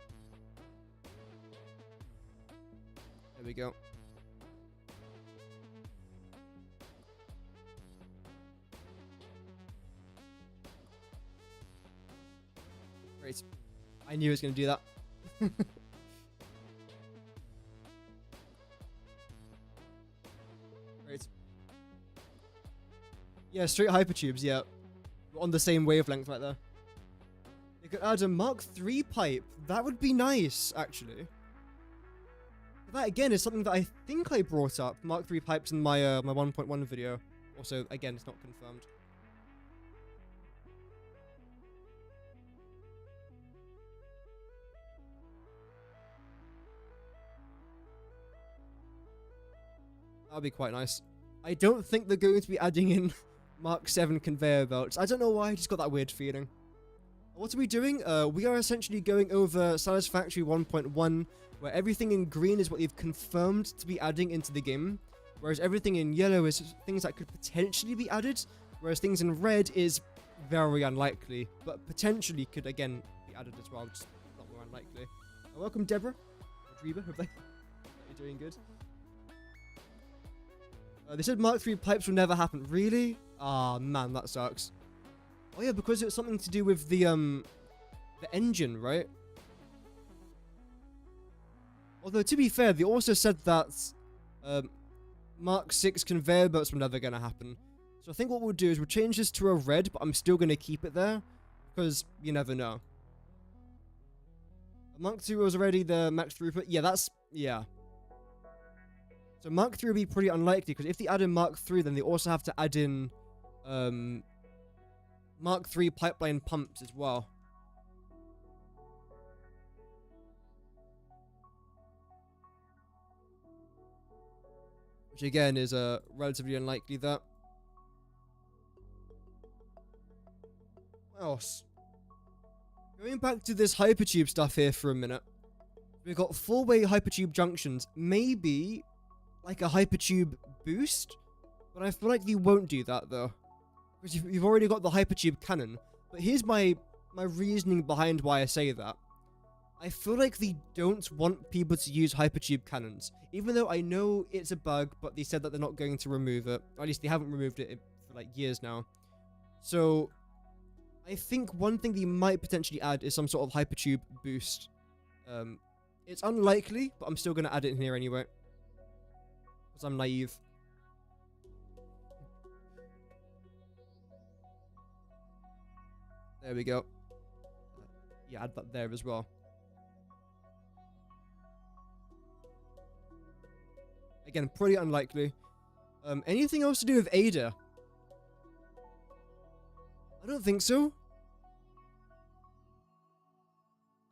There we go. Great. I knew it was going to do that. Great. Yeah, straight hypertubes, yeah. We're on the same wavelength right there. You could add a Mark III pipe. That would be nice, actually. But that, again, is something that I think I brought up. Mark III pipes in my, my 1.1 video. Also, again, it's not confirmed. That'd be quite nice. I don't think they're going to be adding in Mark 7 conveyor belts. I don't know why, I just got that weird feeling. What are we doing? We are essentially going over Satisfactory 1.1, where everything in green is what they've confirmed to be adding into the game, whereas everything in yellow is things that could potentially be added, whereas things in red is very unlikely, but potentially could again be added as well, just a lot more unlikely. Welcome, Deborah. Reba, hope you're doing good. They said Mark 3 pipes will never happen. Really? Ah, man, that sucks. Oh yeah, because it was something to do with the engine, right? Although, to be fair, they also said that Mark 6 conveyor belts were never going to happen. So I think what we'll do is we'll change this to a red, but I'm still going to keep it there, because you never know. Mark 2 was already the max throughput. Yeah, yeah. So Mark 3 will be pretty unlikely, because if they add in Mark 3, then they also have to add in Mark 3 pipeline pumps as well. Which again is relatively unlikely that. What else? Going back to this Hypertube stuff here for a minute. We've got 4-way Hypertube junctions. Maybe like a Hypertube boost? But I feel like you won't do that though. Because you've already got the Hypertube cannon. But here's my reasoning behind why I say that. I feel like they don't want people to use Hypertube cannons. Even though I know it's a bug, but they said that they're not going to remove it. Or at least they haven't removed it for like years now. So I think one thing they might potentially add is some sort of Hypertube boost. It's unlikely, but I'm still going to add it in here anyway. Because I'm naive. There we go. Yeah, add that there as well. Again, pretty unlikely. Anything else to do with Ada? I don't think so.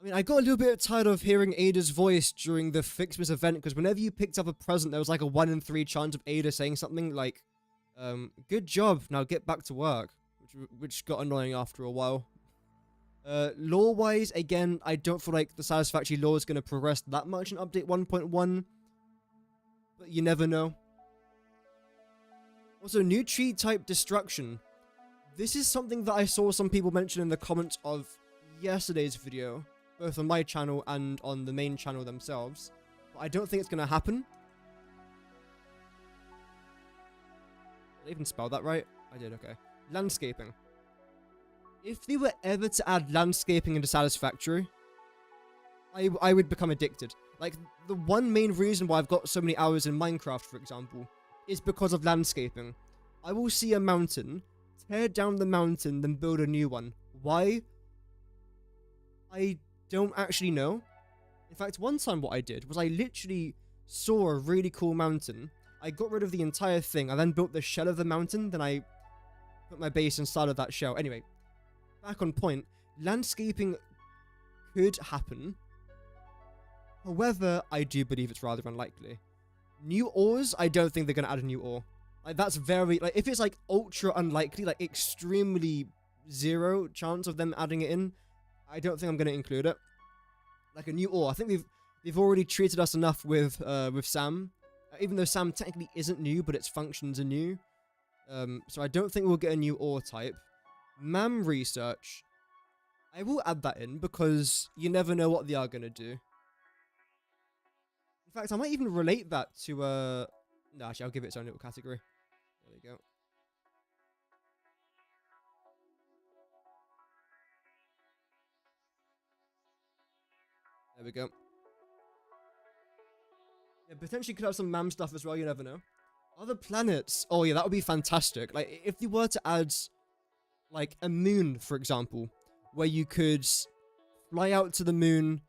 I mean, I got a little bit tired of hearing Ada's voice during the Fixmas event, because whenever you picked up a present, there was like a 1 in 3 chance of Ada saying something like, good job, now get back to work. Which got annoying after a while. Lore-wise, again, I don't feel like the Satisfactory lore is going to progress that much in Update 1.1. But you never know. Also, new tree type destruction. This is something that I saw some people mention in the comments of yesterday's video, both on my channel and on the main channel themselves. But I don't think it's going to happen. Did I even spell that right? I did, okay. Landscaping. If they were ever to add landscaping into Satisfactory, I would become addicted. Like, the one main reason why I've got so many hours in Minecraft, for example, is because of landscaping. I will see a mountain, tear down the mountain, then build a new one. Why? I don't actually know. In fact, one time what I did was I literally saw a really cool mountain. I got rid of the entire thing. I then built the shell of the mountain, then I put my base inside of that shell. Anyway, back on point, landscaping could happen. However, I do believe it's rather unlikely. New ores, I don't think they're going to add a new ore. Like, that's very, like, if it's like ultra unlikely, like extremely 0 chance of them adding it in, I don't think I'm going to include it. Like a new ore, I think they've already treated us enough with Sam. Even though Sam technically isn't new, but its functions are new. So I don't think we'll get a new ore type. MAM research, I will add that in because you never know what they are going to do. In fact, I might even relate that to, no, actually, I'll give it its own little category. There we go. There we go. Yeah, potentially could have some MAM stuff as well, you never know. Other planets, oh yeah, that would be fantastic. Like, if they were to add, like, a moon, for example, where you could fly out to the moon,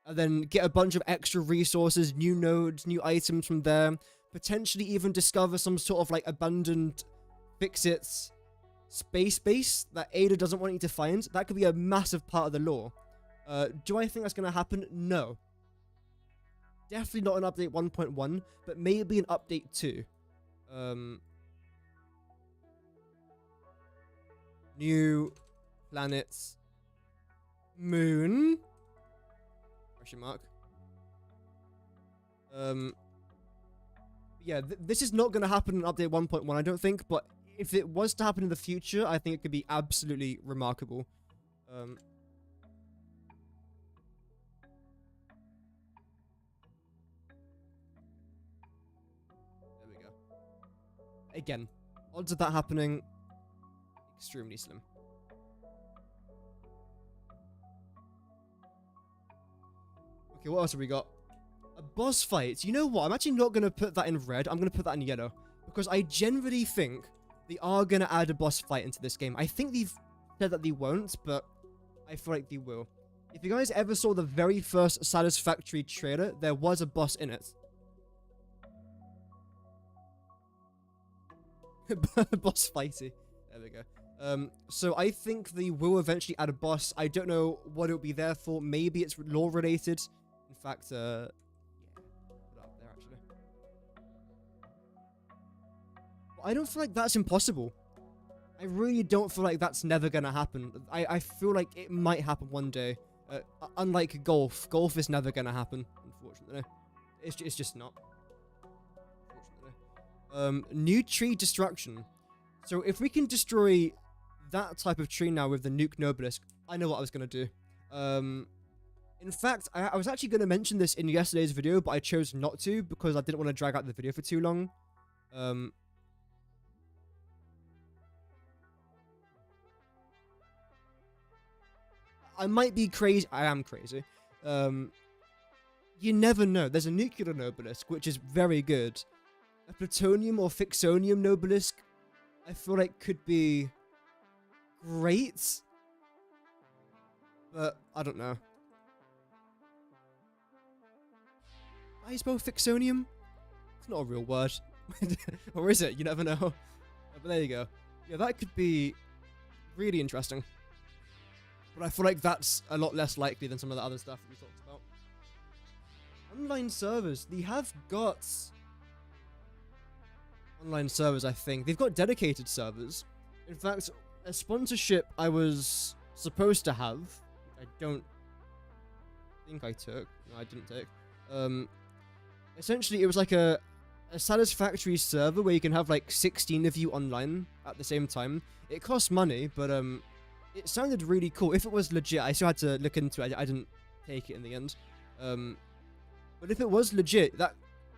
and then get a bunch of extra resources, new nodes, new items from there. Potentially even discover some sort of, like, abandoned fix-its space base that Ada doesn't want you to find. That could be a massive part of the lore. Do I think that's going to happen? No. Definitely not an update 1.1, but maybe an update 2. New planets. Moon. Question mark. Yeah, this is not going to happen in update 1.1, I don't think, but if it was to happen in the future, I think it could be absolutely remarkable. There we go. again, odds of that happening, extremely slim. Okay, what else have we got? A boss fight. You know what? I'm actually not going to put that in red. I'm going to put that in yellow. Because I generally think they are going to add a boss fight into this game. I think they've said that they won't, but I feel like they will. If you guys ever saw the very first Satisfactory trailer, there was a boss in it. Boss fighty. There we go. So I think they will eventually add a boss. I don't know what it'll be there for. Maybe it's lore related. In fact, yeah, put it up there actually. But I don't feel like that's impossible. I really don't feel like that's never gonna happen. I feel like it might happen one day. Unlike golf is never gonna happen, unfortunately. It's just not. New tree destruction. So if we can destroy that type of tree now with the nuke Nobilisk, I know what I was gonna do. In fact, I was actually gonna mention this in yesterday's video, but I chose not to because I didn't want to drag out the video for too long. I might be crazy. I am crazy. You never know. There's a nuclear Nobilisk, which is very good. A plutonium or fixonium Nobilisk, I feel like could be great. But I don't know. How do you spell fixonium? It's not a real word. Or is it? You never know. But there you go. Yeah, that could be really interesting. But I feel like that's a lot less likely than some of the other stuff that we talked about. Online servers. They have got online servers, I think. They've got dedicated servers. In fact, a sponsorship I was supposed to have, I don't think I took. No, I didn't take. Essentially, it was like a Satisfactory server where you can have like 16 of you online at the same time. It costs money, but it sounded really cool. If it was legit, I still had to look into it. I didn't take it in the end. But if it was legit, that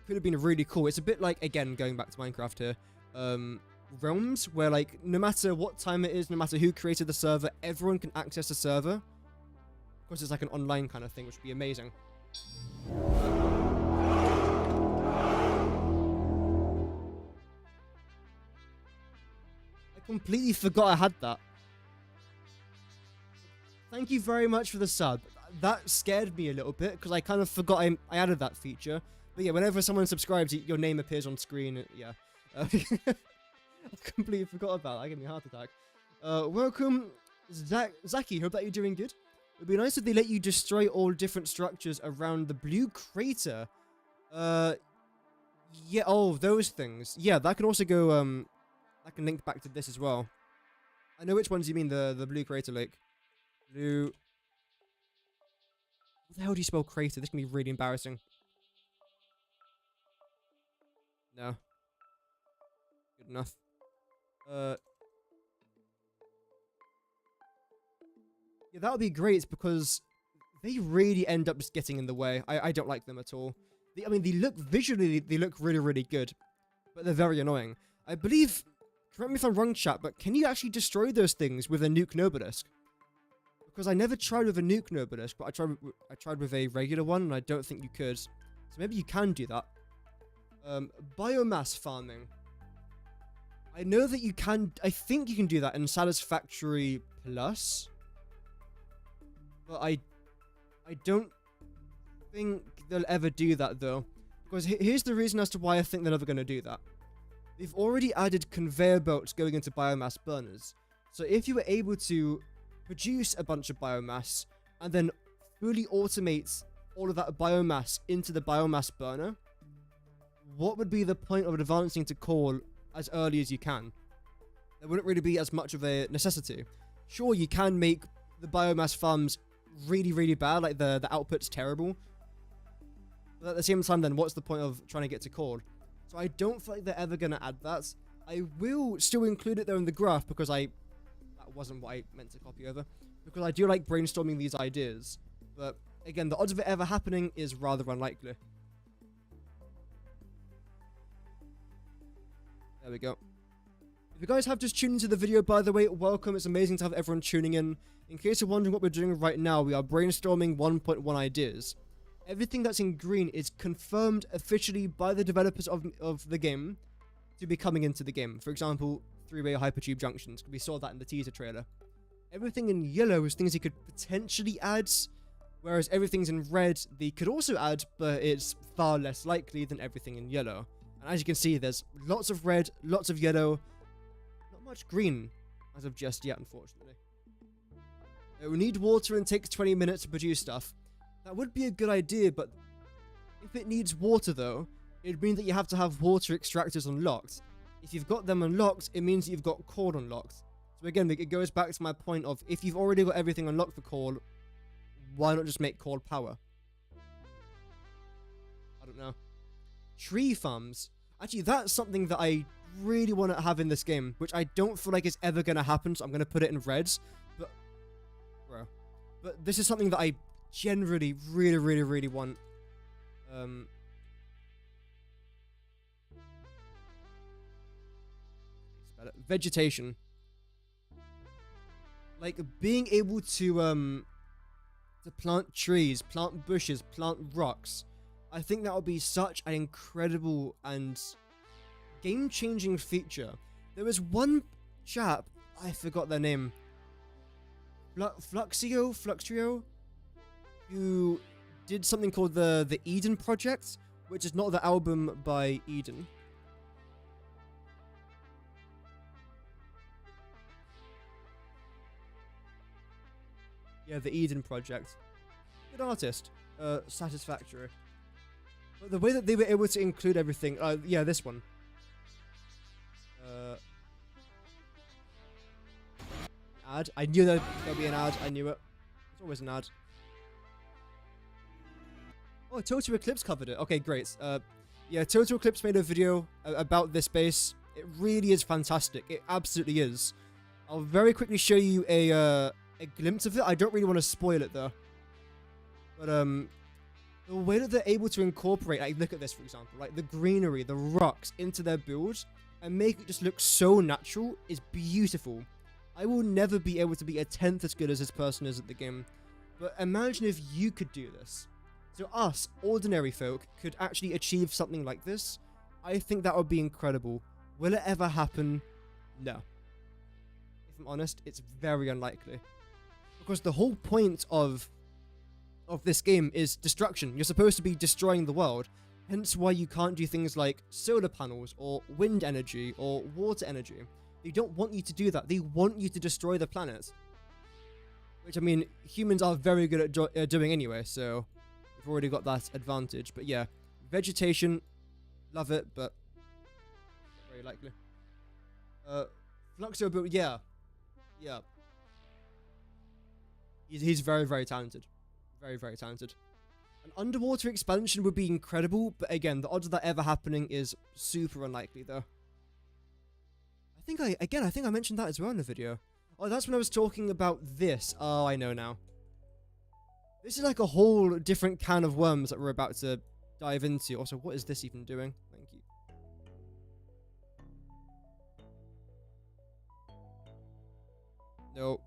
could have been really cool. It's a bit like, again, going back to Minecraft here, Realms, where like, no matter what time it is, no matter who created the server, everyone can access the server. Of course, it's like an online kind of thing, which would be amazing. I completely forgot I had that. Thank you very much for the sub. That scared me a little bit, because I kind of forgot I added that feature. But yeah, whenever someone subscribes, your name appears on screen. Yeah. I completely forgot about that. That gave me a heart attack. Welcome, Zaki. Hope that you're doing good. It would be nice if they let you destroy all different structures around the blue crater. Yeah, oh, those things. Yeah, that can also go, that can link back to this as well. I know which ones you mean, the blue crater lake. Blue... What the hell do you spell crater? This can be really embarrassing. No. Good enough. Yeah, that would be great because they really end up just getting in the way. I don't like them at all. I mean, they look visually, they look really, really good, but they're very annoying. I believe, correct me if I'm wrong, chat, but can you actually destroy those things with a nuke Nobilisk? Because I never tried with a nuke Nobilisk, but I tried with a regular one, and I don't think you could. So maybe you can do that. Biomass farming. I know that you can, I think you can do that in Satisfactory Plus. But I don't think they'll ever do that though. Because here's the reason as to why I think they're never going to do that. They've already added conveyor belts going into biomass burners. So if you were able to produce a bunch of biomass and then fully automate all of that biomass into the biomass burner, what would be the point of advancing to coal as early as you can? There wouldn't really be as much of a necessity. Sure, you can make the biomass farms really, really bad, like the output's terrible. But at the same time, then what's the point of trying to get to coal? So I don't feel like they're ever going to add that. I will still include it there in the graph because that wasn't what I meant to copy over. Because I do like brainstorming these ideas. But again, the odds of it ever happening is rather unlikely. There we go. If you guys have just tuned into the video, by the way, welcome. It's amazing to have everyone tuning in. In case you're wondering what we're doing right now, we are brainstorming 1.1 ideas. Everything that's in green is confirmed officially by the developers of the game to be coming into the game. For example, 3-way Hypertube Junctions. We saw that in the teaser trailer. Everything in yellow is things he could potentially add, whereas everything's in red they could also add, but it's far less likely than everything in yellow. And as you can see, there's lots of red, lots of yellow, not much green as of just yet, unfortunately. It will need water and takes 20 minutes to produce stuff. That would be a good idea, but if it needs water though, it would mean that you have to have water extractors unlocked. If you've got them unlocked, it means that you've got coal unlocked. So again, it goes back to my point of, if you've already got everything unlocked for coal, why not just make coal power? I don't know. Tree farms. Actually, that's something that I really want to have in this game, which I don't feel like is ever going to happen, so I'm going to put it in reds. But this is something that I generally really want. Vegetation. Like being able to plant trees, plant bushes, plant rocks. I think that would be such an incredible and game-changing feature. There was one chap, I forgot their name, Fluxio, who did something called the Eden Project, which is not the album by Eden. Yeah, the Eden Project. Good artist. Satisfactory. But the way that they were able to include everything... yeah, this one. Ad. I knew there'd be an ad. I knew it. There's always an ad. Oh, Total Eclipse covered it. Okay, great. Yeah, Total Eclipse made a video about this base. It really is fantastic. It absolutely is. I'll very quickly show you a glimpse of it. I don't really want to spoil it though. But the way that they're able to incorporate, like look at this for example, like the greenery, the rocks into their build and make it just look so natural is beautiful. I will never be able to be a tenth as good as this person is at the game. But imagine if you could do this. So us, ordinary folk, could actually achieve something like this. I think that would be incredible. Will it ever happen? No. If I'm honest, it's very unlikely. Because the whole point of this game is destruction. You're supposed to be destroying the world. Hence why you can't do things like solar panels or wind energy or water energy. They don't want you to do that. They want you to destroy the planet. Which, I mean, humans are very good at doing anyway, so we've already got that advantage. But yeah, vegetation, love it, but not very likely. Fluxio, but yeah. Yeah. He's very talented. Very talented. An underwater expansion would be incredible, but again, the odds of that ever happening is super unlikely, though. I think I mentioned that as well in the video. Oh, that's when I was talking about this. Oh, I know now. This is like a whole different can of worms that we're about to dive into. Also, what is this even doing? Thank you. No.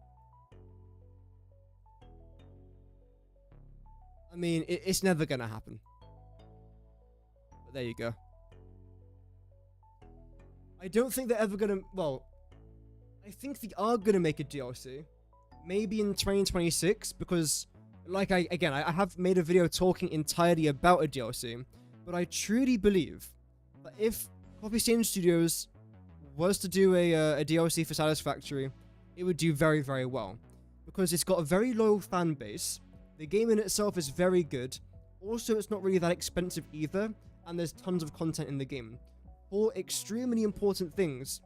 I mean, it's never gonna happen. But there you go. I don't think they're ever gonna... Well, I think they are gonna make a DLC. Maybe in 2026, because... Like, I have made a video talking entirely about a DLC. But I truly believe that if Poppy Stain Studios was to do a DLC for Satisfactory, it would do very well. Because it's got a very loyal fan base. The game in itself is very good. Also, it's not really that expensive either. And there's tons of content in the game. 4 extremely important things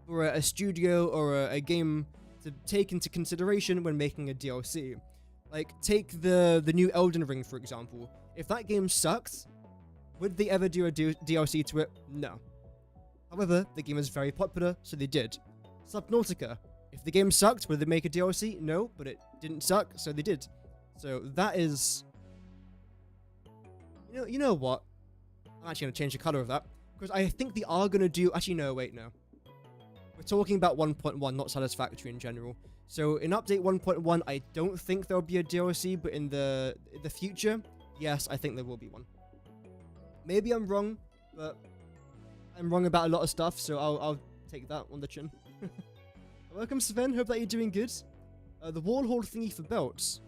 for a studio or a game to take into consideration when making a DLC. Like, take the new Elden Ring, for example. If that game sucked, would they ever do a DLC to it? No. However, the game is very popular, so they did. Subnautica. If the game sucked, would they make a DLC? No, but it didn't suck, so they did. So that is... You know what? I'm actually going to change the color of that. Because I think they are going to do... Actually, no, wait, no. We're talking about 1.1, not Satisfactory in general. So in update 1.1, I don't think there'll be a DLC, but in the future, yes, I think there will be one. Maybe I'm wrong, but I'm wrong about a lot of stuff, so I'll take that on the chin. Welcome, Sven. Hope that you're doing good. The wall hold thingy for belts.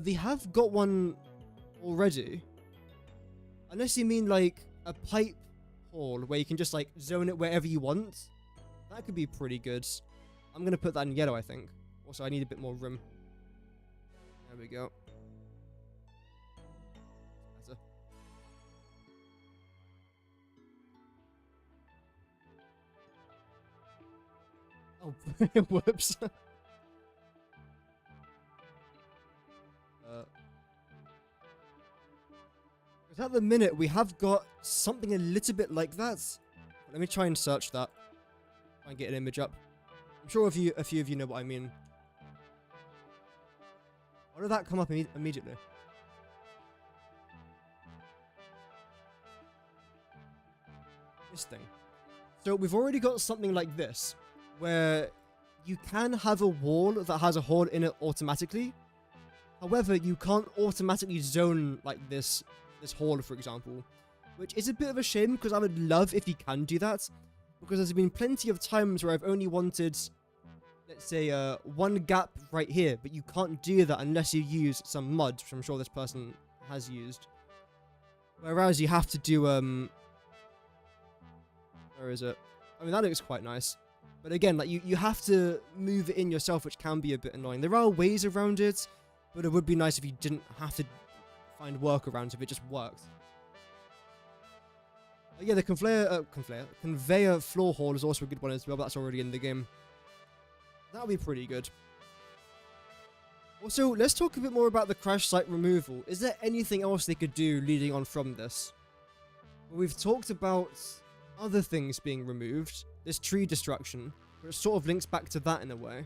They have got one already. Unless you mean like a pipe hall where you can just like zone it wherever you want. That could be pretty good. I'm going to put that in yellow, I think. Also, I need a bit more room. There we go. Better. Oh, whoops. Because at the minute, we have got something a little bit like that. Let me try and search that. Try and get an image up. I'm sure a few of you know what I mean. Why did that come up immediately? This thing. So we've already got something like this, where you can have a wall that has a hole in it automatically. However, you can't automatically zone like this hall, for example, which is a bit of a shame because I would love if you can do that, because there's been plenty of times where I've only wanted, let's say, one gap right here, but you can't do that unless you use some mods, which I'm sure this person has used. Whereas you have to do, where is it? I mean, that looks quite nice. But again, like you have to move it in yourself, which can be a bit annoying. There are ways around it, but it would be nice if you didn't have to find workarounds if it just worked. Yeah, the conveyor floor hall is also a good one as well, but that's already in the game. That'll be pretty good. Also, let's talk a bit more about the crash site removal. Is there anything else they could do leading on from this? Well, we've talked about other things being removed. This tree destruction, which sort of links back to that in a way.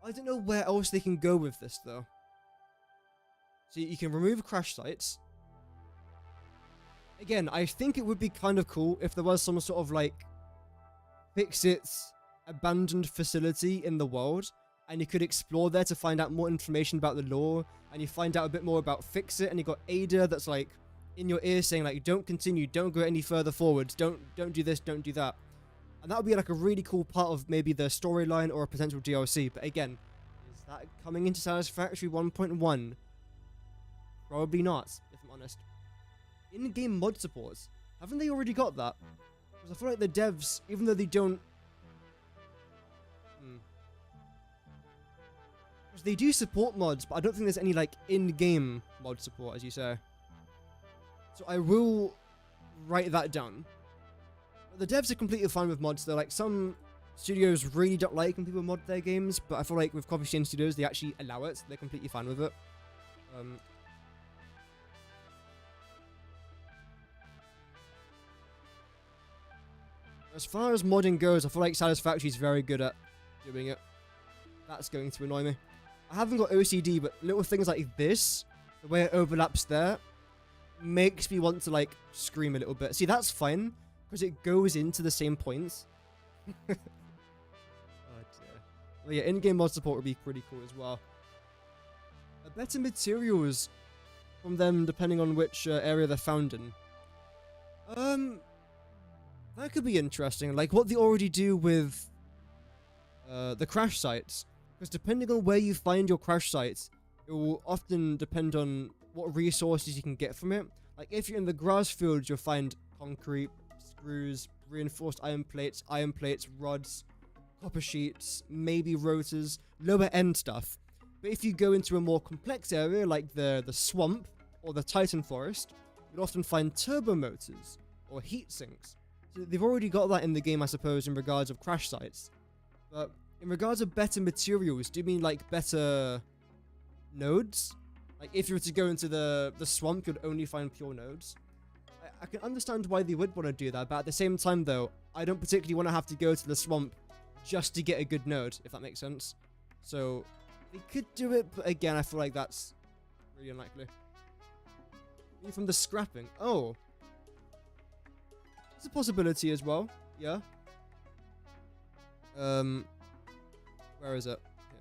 I don't know where else they can go with this, though. So you can remove crash sites. Again, I think it would be kind of cool if there was some sort of, like, fix-it abandoned facility in the world, and you could explore there to find out more information about the lore, and you find out a bit more about fix-it, and you got Ada that's, like, in your ear saying, like, don't continue, don't go any further forwards, don't do this, don't do that. And that would be, like, a really cool part of maybe the storyline or a potential DLC. But again, is that coming into Satisfactory 1.1? Probably not, if I'm honest. In-game mod supports. Haven't they already got that? Because I feel like the devs, even though they don't... Because they do support mods, but I don't think there's any, like, in-game mod support, as you say. So I will write that down. But the devs are completely fine with mods. They're like, some studios really don't like when people mod their games, but I feel like with Coffee Stain Studios, they actually allow it. They're completely fine with it. As far as modding goes, I feel like Satisfactory is very good at doing it. That's going to annoy me. I haven't got OCD, but little things like this, the way it overlaps there, makes me want to, like, scream a little bit. See, that's fine, because it goes into the same points. Oh, dear. Well, yeah, in-game mod support would be pretty cool as well. Better materials from them, depending on which area they're found in. That could be interesting, like what they already do with the crash sites. Because depending on where you find your crash sites, it will often depend on what resources you can get from it. Like if you're in the grass fields, you'll find concrete, screws, reinforced iron plates, rods, copper sheets, maybe rotors, lower end stuff. But if you go into a more complex area like the swamp or the Titan forest, you'll often find turbo motors or heat sinks. So they've already got that in the game, I suppose, in regards of crash sites. But in regards of better materials, do you mean like better nodes? Like if you were to go into the swamp, you'd only find pure nodes. I can understand why they would want to do that, but at the same time though, I don't particularly want to have to go to the swamp just to get a good node, if that makes sense. So they could do it, but again, I feel like that's really unlikely. From the scrapping. Oh, It's a possibility as well. Yeah. Where is it? Here.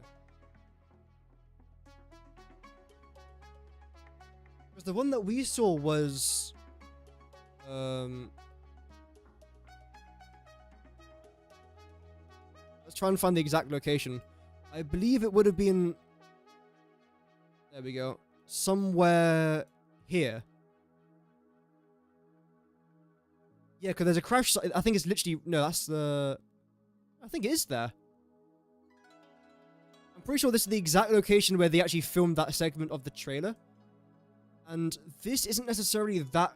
Because the one that we saw was let's try and find the exact location. I believe it would have been, there we go, somewhere here. Yeah, because there's a crash site. I think it's literally, no, that's the, I think it is there. I'm pretty sure this is the exact location where they actually filmed that segment of the trailer. And this isn't necessarily that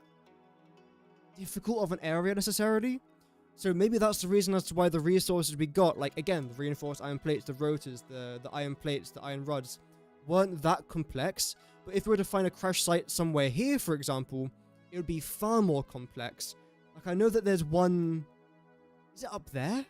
difficult of an area necessarily. So maybe that's the reason as to why the resources we got, like again, the reinforced iron plates, the rotors, the iron plates, the iron rods, weren't that complex. But if we were to find a crash site somewhere here, for example, it would be far more complex. Like I know that there's one, is it up there?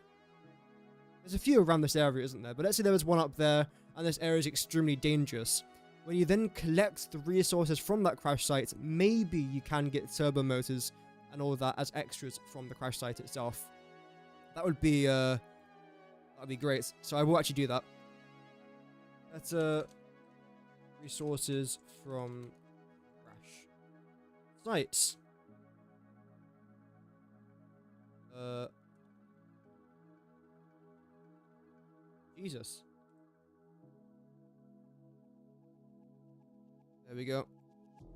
There's a few around this area, isn't there? But let's say there was one up there, and this area is extremely dangerous. When you then collect the resources from that crash site, maybe you can get turbo motors and all that as extras from the crash site itself. That would be, that'd be great. So I will actually do that. That's, resources from crash sites. Jesus. There we go.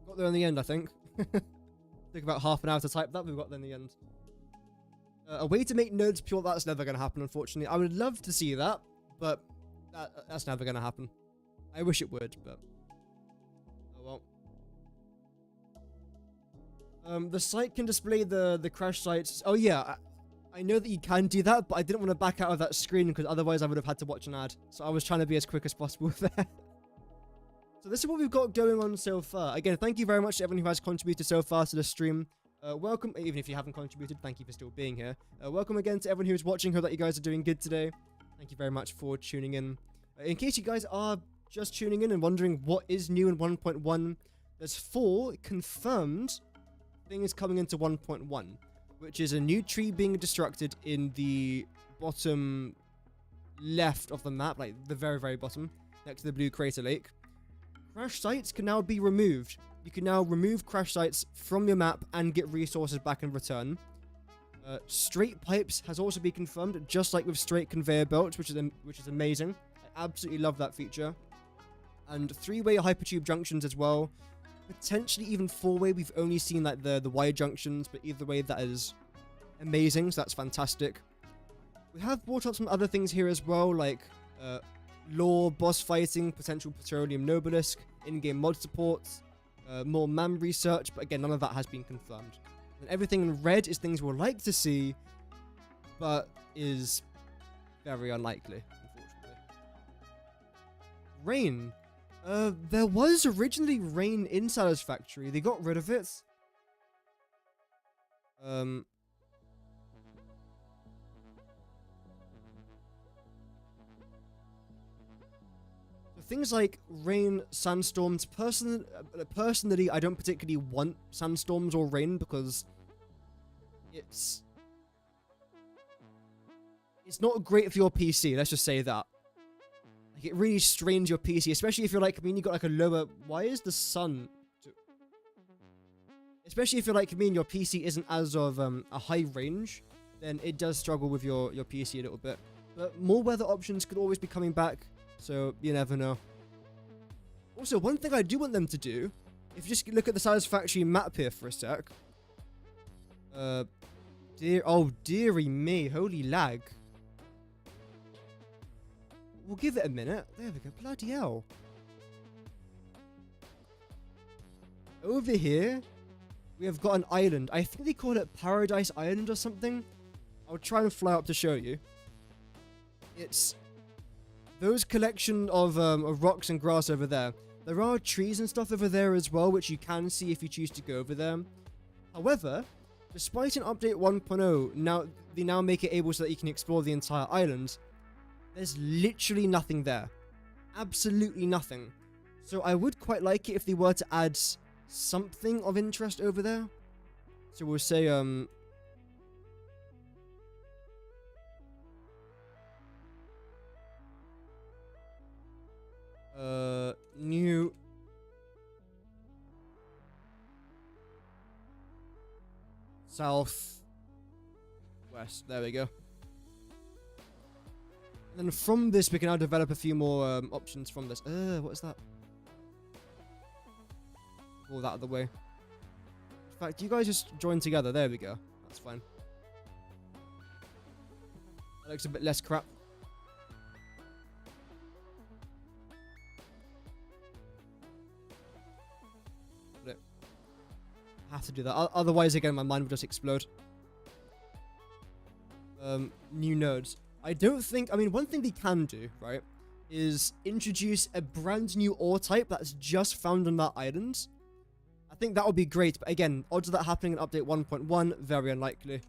Got there in the end, I think. Took about half an hour to type that, but we got there in the end. A way to make nodes pure, that's never going to happen, unfortunately. I would love to see that, but that's never going to happen. I wish it would, but oh well. The site can display the crash sites. Oh yeah, I know that you can do that, but I didn't want to back out of that screen because otherwise I would have had to watch an ad. So I was trying to be as quick as possible there. So this is what we've got going on so far. Again, thank you very much to everyone who has contributed so far to the stream. Welcome, even if you haven't contributed, thank you for still being here. Welcome again to everyone who's watching. Hope that you guys are doing good today. Thank you very much for tuning in. In case you guys are just tuning in and wondering what is new in 1.1, there's 4 confirmed things coming into 1.1, which is a new tree being destructed in the bottom left of the map, like the very, very bottom, next to the blue crater lake. Crash sites can now be removed. You can now remove crash sites from your map and get resources back in return. Straight pipes has also been confirmed, just like with straight conveyor belts, which is amazing. I absolutely love that feature. And 3-way Hypertube junctions as well. Potentially even 4-way. We've only seen like the wire junctions, but either way, that is amazing. So that's fantastic. We have brought up some other things here as well, like lore, boss fighting, potential petroleum nobelisk, in-game mod supports, more MAM research, but again, none of that has been confirmed. And everything in red is things we'll like to see, but is very unlikely, unfortunately. Rain. There was originally rain in Satisfactory. They got rid of it. Things like rain, sandstorms. Personally, I don't particularly want sandstorms or rain because it's not great for your PC. Let's just say that. Like, it really strains your PC, especially if you're like me and you got like a lower. Why is the sun? Especially if you're like me and your PC isn't as of a high range, then it does struggle with your PC a little bit. But more weather options could always be coming back. So, you never know. Also, one thing I do want them to do, if you just look at the Satisfactory map here for a sec. Oh, dearie me. Holy lag. We'll give it a minute. There we go. Bloody hell. Over here, we have got an island. I think they call it Paradise Island or something. I'll try and fly up to show you. It's those collection of rocks and grass over there. There are trees and stuff over there as well, which you can see if you choose to go over there. However, despite an update 1.0, they now make it able so that you can explore the entire island. There's literally nothing there. Absolutely nothing. So I would quite like it if they were to add something of interest over there. So we'll say, New south west. There we go. And then from this, we can now develop a few more options from this. What is that? All that out of the way. In fact, you guys just join together. There we go. That's fine. That looks a bit less crap. But I have to do that. Otherwise, again, my mind will just explode. New nodes. I don't think... I mean, one thing they can do, right, is introduce a brand new ore type that's just found on that island. I think that would be great, but again, odds of that happening in update 1.1, very unlikely.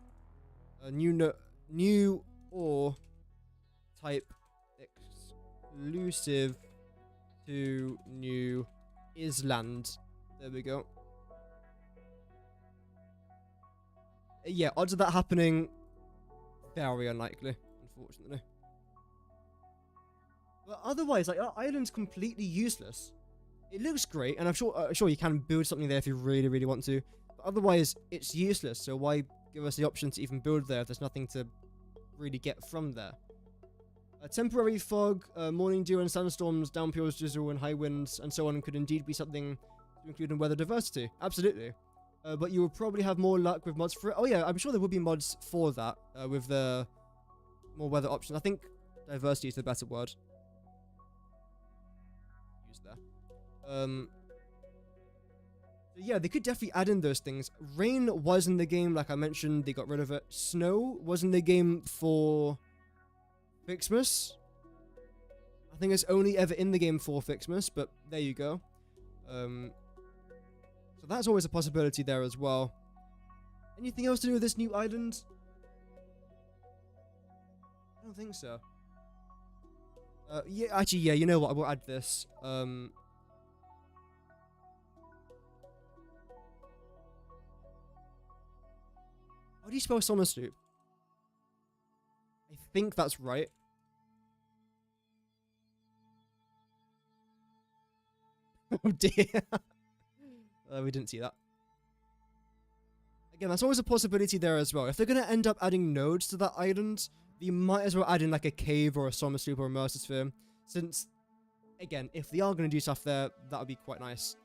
New ore type exclusive to new island. There we go. Yeah, odds of that happening, very unlikely, unfortunately. But otherwise, like, our island's completely useless. It looks great, and I'm sure you can build something there if you really, really want to. But otherwise, it's useless, so why give us the option to even build there if there's nothing to really get from there? Temporary fog, morning dew and sandstorms, downpours, drizzle, and high winds, and so on could indeed be something to include in weather diversity. Absolutely. But you will probably have more luck with mods for it. Oh yeah, I'm sure there will be mods for that, with the more weather options. I think diversity is the better word. Use there. So yeah, they could definitely add in those things. Rain was in the game, like I mentioned, they got rid of it. Snow was in the game for Fixmas. I think it's only ever in the game for Fixmas, but there you go. So that's always a possibility there as well. Anything else to do with this new island? I don't think so. Yeah, actually, yeah, you know what? I will add this. How do you spell summer sloop? I think that's right. Oh dear. We didn't see that. Again, that's always a possibility there as well. If they're going to end up adding nodes to that island, they might as well add in like a cave or a summer sloop or a mercersphere. Since, again, if they are going to do stuff there, that would be quite nice.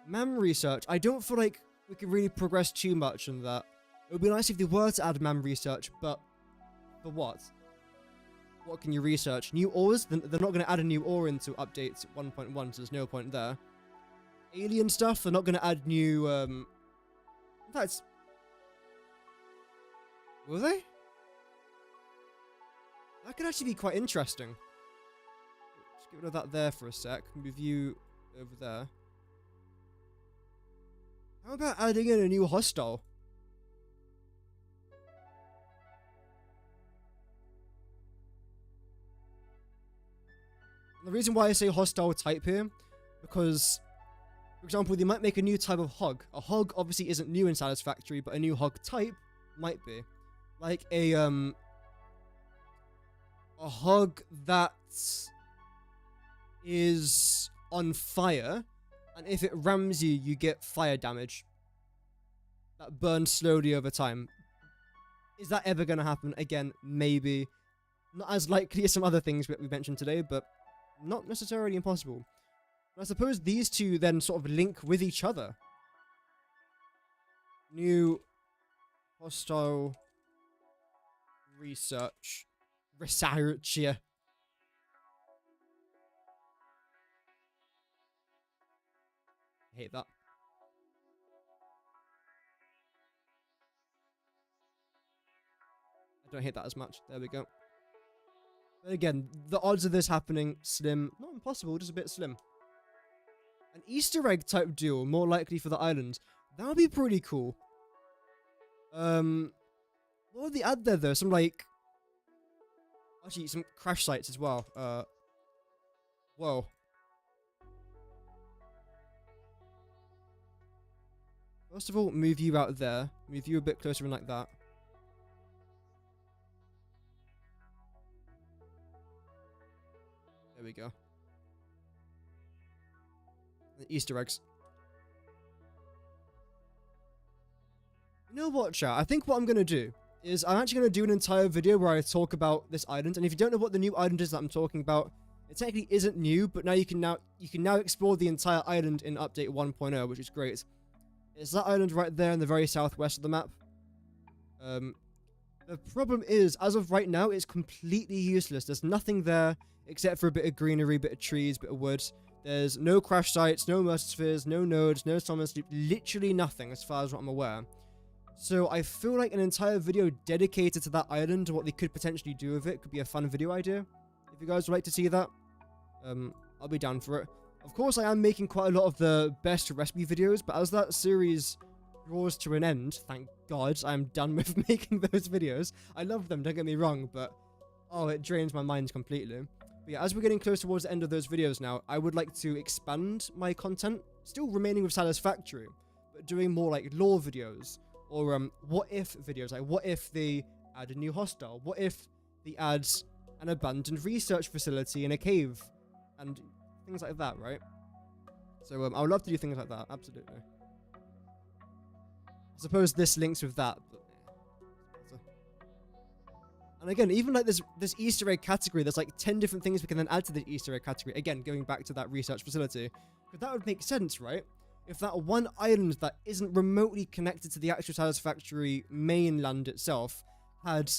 MAM research. I don't feel like we can really progress too much on that. It would be nice if they were to add MAM research, but for what? What can you research? New ores? They're not going to add a new ore into update 1.1, so there's no point there. Alien stuff? They're not going to add new, in fact... Will they? That could actually be quite interesting. Just get rid of that there for a sec. Move you over there. How about adding in a new hostile? And the reason why I say hostile type here, because, for example, they might make a new type of hog. A hog obviously isn't new in Satisfactory, but a new hog type might be. Like a hog that is on fire, and if it rams you, you get fire damage. That burns slowly over time. Is that ever going to happen? Again, maybe. Not as likely as some other things that we mentioned today, but not necessarily impossible. And I suppose these two then sort of link with each other. New hostile research. Research. I hate that. I don't hate that as much. There we go. But again, the odds of this happening, slim. Not impossible, just a bit slim. An Easter egg type duel, more likely for the island. That would be pretty cool. What would they add there though? Some like... Actually, some crash sites as well. Whoa. First of all, move you out there. Move you a bit closer in like that. There we go. The Easter eggs. You know what, chat? I think what I'm going to do is I'm actually going to do an entire video where I talk about this island. And if you don't know what the new island is that I'm talking about, it technically isn't new, but now you can now explore the entire island in update 1.0, which is great. It's that island right there in the very southwest of the map. The problem is, as of right now, it's completely useless. There's nothing there except for a bit of greenery, bit of trees, bit of wood. There's no crash sites, no Mercerspheres, no nodes, no summon sleep, literally nothing as far as what I'm aware. So I feel like an entire video dedicated to that island, what they could potentially do with it, could be a fun video idea. If you guys would like to see that, I'll be down for it. Of course, I am making quite a lot of the best recipe videos, but as that series draws to an end, thank God, I am done with making those videos. I love them, don't get me wrong, but oh, it drains my mind completely. But yeah, as we're getting close towards the end of those videos now, I would like to expand my content, still remaining with Satisfactory, but doing more like lore videos, or what if videos, like what if they add a new hostile, what if they add an abandoned research facility in a cave, and things like that, right? So I would love to do things like that, absolutely. I suppose this links with that, but and again, even like this Easter egg category, there's like 10 different things we can then add to the Easter egg category. Again, going back to that research facility, because that would make sense, right? If that one island that isn't remotely connected to the actual Satisfactory mainland itself had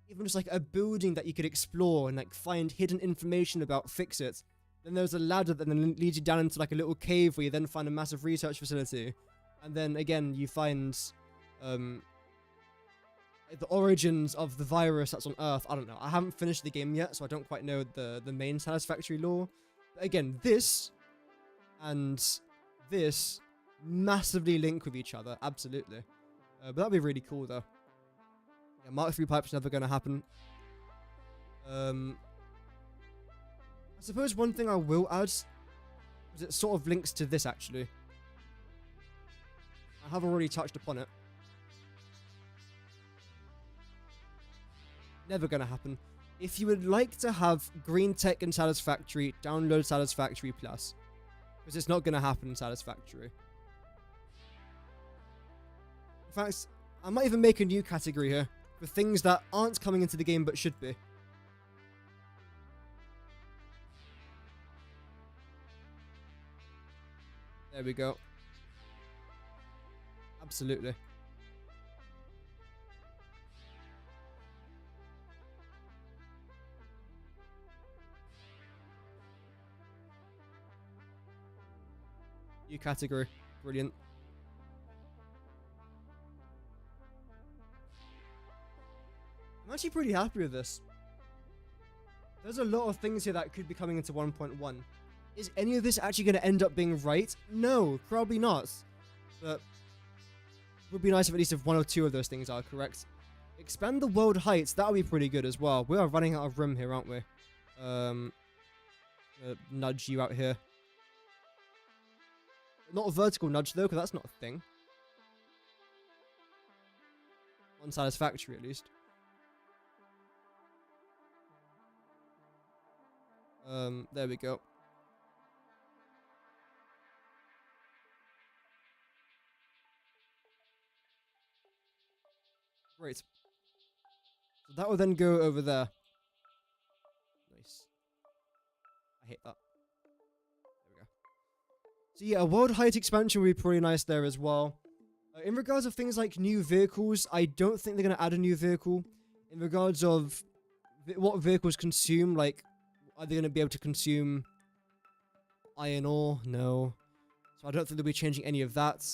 even just like a building that you could explore and like find hidden information about, fix it. Then there's a ladder that then leads you down into like a little cave where you then find a massive research facility. And then again, you find the origins of the virus that's on Earth. I don't know. I haven't finished the game yet, so I don't quite know the main Satisfactory lore. But again, this and this massively link with each other. Absolutely. But that'd be really cool, though. Yeah, Mark III pipe's never going to happen. I suppose one thing I will add is it sort of links to this, actually. I have already touched upon it. Never gonna happen. If you would like to have green tech in Satisfactory, download Satisfactory Plus. Because it's not gonna happen in Satisfactory. In fact, I might even make a new category here for things that aren't coming into the game but should be. There we go. Absolutely. New category. Brilliant. I'm actually pretty happy with this. There's a lot of things here that could be coming into 1.1. Is any of this actually going to end up being right? No, probably not. But it would be nice if at least if one or two of those things are correct. Expand the world heights. That would be pretty good as well. We are running out of room here, aren't we? Nudge you out here. Not a vertical nudge though, because that's not a thing. Unsatisfactory at least. There we go. Great. So that will then go over there. Nice. I hate that. There we go. So yeah, a world height expansion would be pretty nice there as well. In regards of things like new vehicles, I don't think they're going to add a new vehicle. In regards of what vehicles consume, like, are they going to be able to consume iron ore? No. So I don't think they'll be changing any of that.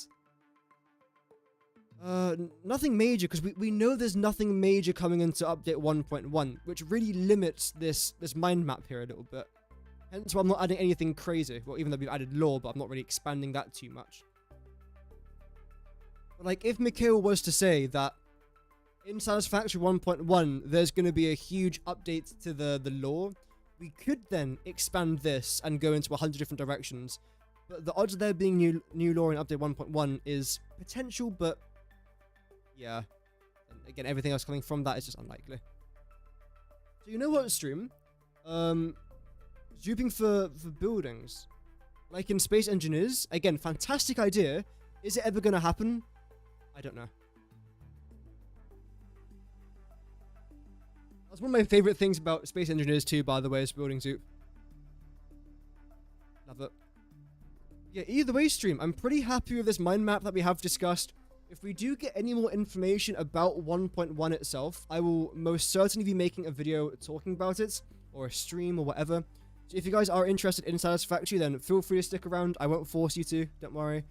Nothing major, because we know there's nothing major coming into update 1.1, which really limits this mind map here a little bit. Hence why I'm not adding anything crazy. Well, even though we've added lore, but I'm not really expanding that too much. But like, if Mikhail was to say that in Satisfactory 1.1, there's going to be a huge update to the lore, we could then expand this and go into 100 different directions. But the odds of there being new lore in update 1.1 is potential, but yeah. And again, everything else coming from that is just unlikely. So you know what, stream? duping for buildings. Like in Space Engineers. Again, fantastic idea. Is it ever going to happen? I don't know. That's one of my favorite things about Space Engineers 2, by the way, is building dupe. Love it. Yeah, either way, stream, I'm pretty happy with this mind map that we have discussed. If we do get any more information about 1.1 itself, I will most certainly be making a video talking about it, or a stream, or whatever. So if you guys are interested in Satisfactory, then feel free to stick around. I won't force you to, don't worry.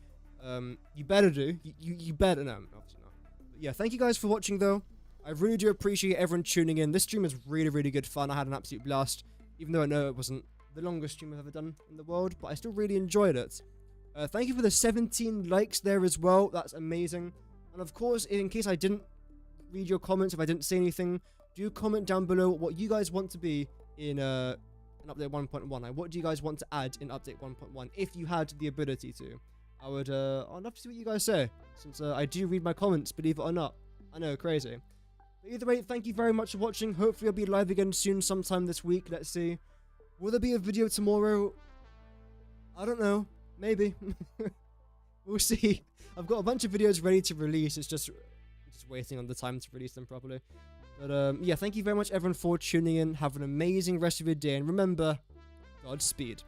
You better do. You better. No, obviously not. But yeah, thank you guys for watching, though. I really do appreciate everyone tuning in. This stream was really, really good fun. I had an absolute blast, even though I know it wasn't the longest stream I've ever done in the world, but I still really enjoyed it. Thank you for the 17 likes there as well. That's amazing. And of course, in case I didn't read your comments, if I didn't say anything, do comment down below what you guys want to be in update 1.1. Like, what do you guys want to add in update 1.1 if you had the ability to? I'd love to see what you guys say, since I do read my comments, believe it or not. I know, crazy. But either way, thank you very much for watching. Hopefully I'll be live again soon, sometime this week. Let's see. Will there be a video tomorrow? I don't know. Maybe. We'll see. I've got a bunch of videos ready to release. It's just waiting on the time to release them properly. But yeah, thank you very much everyone for tuning in. Have an amazing rest of your day. And remember, Godspeed.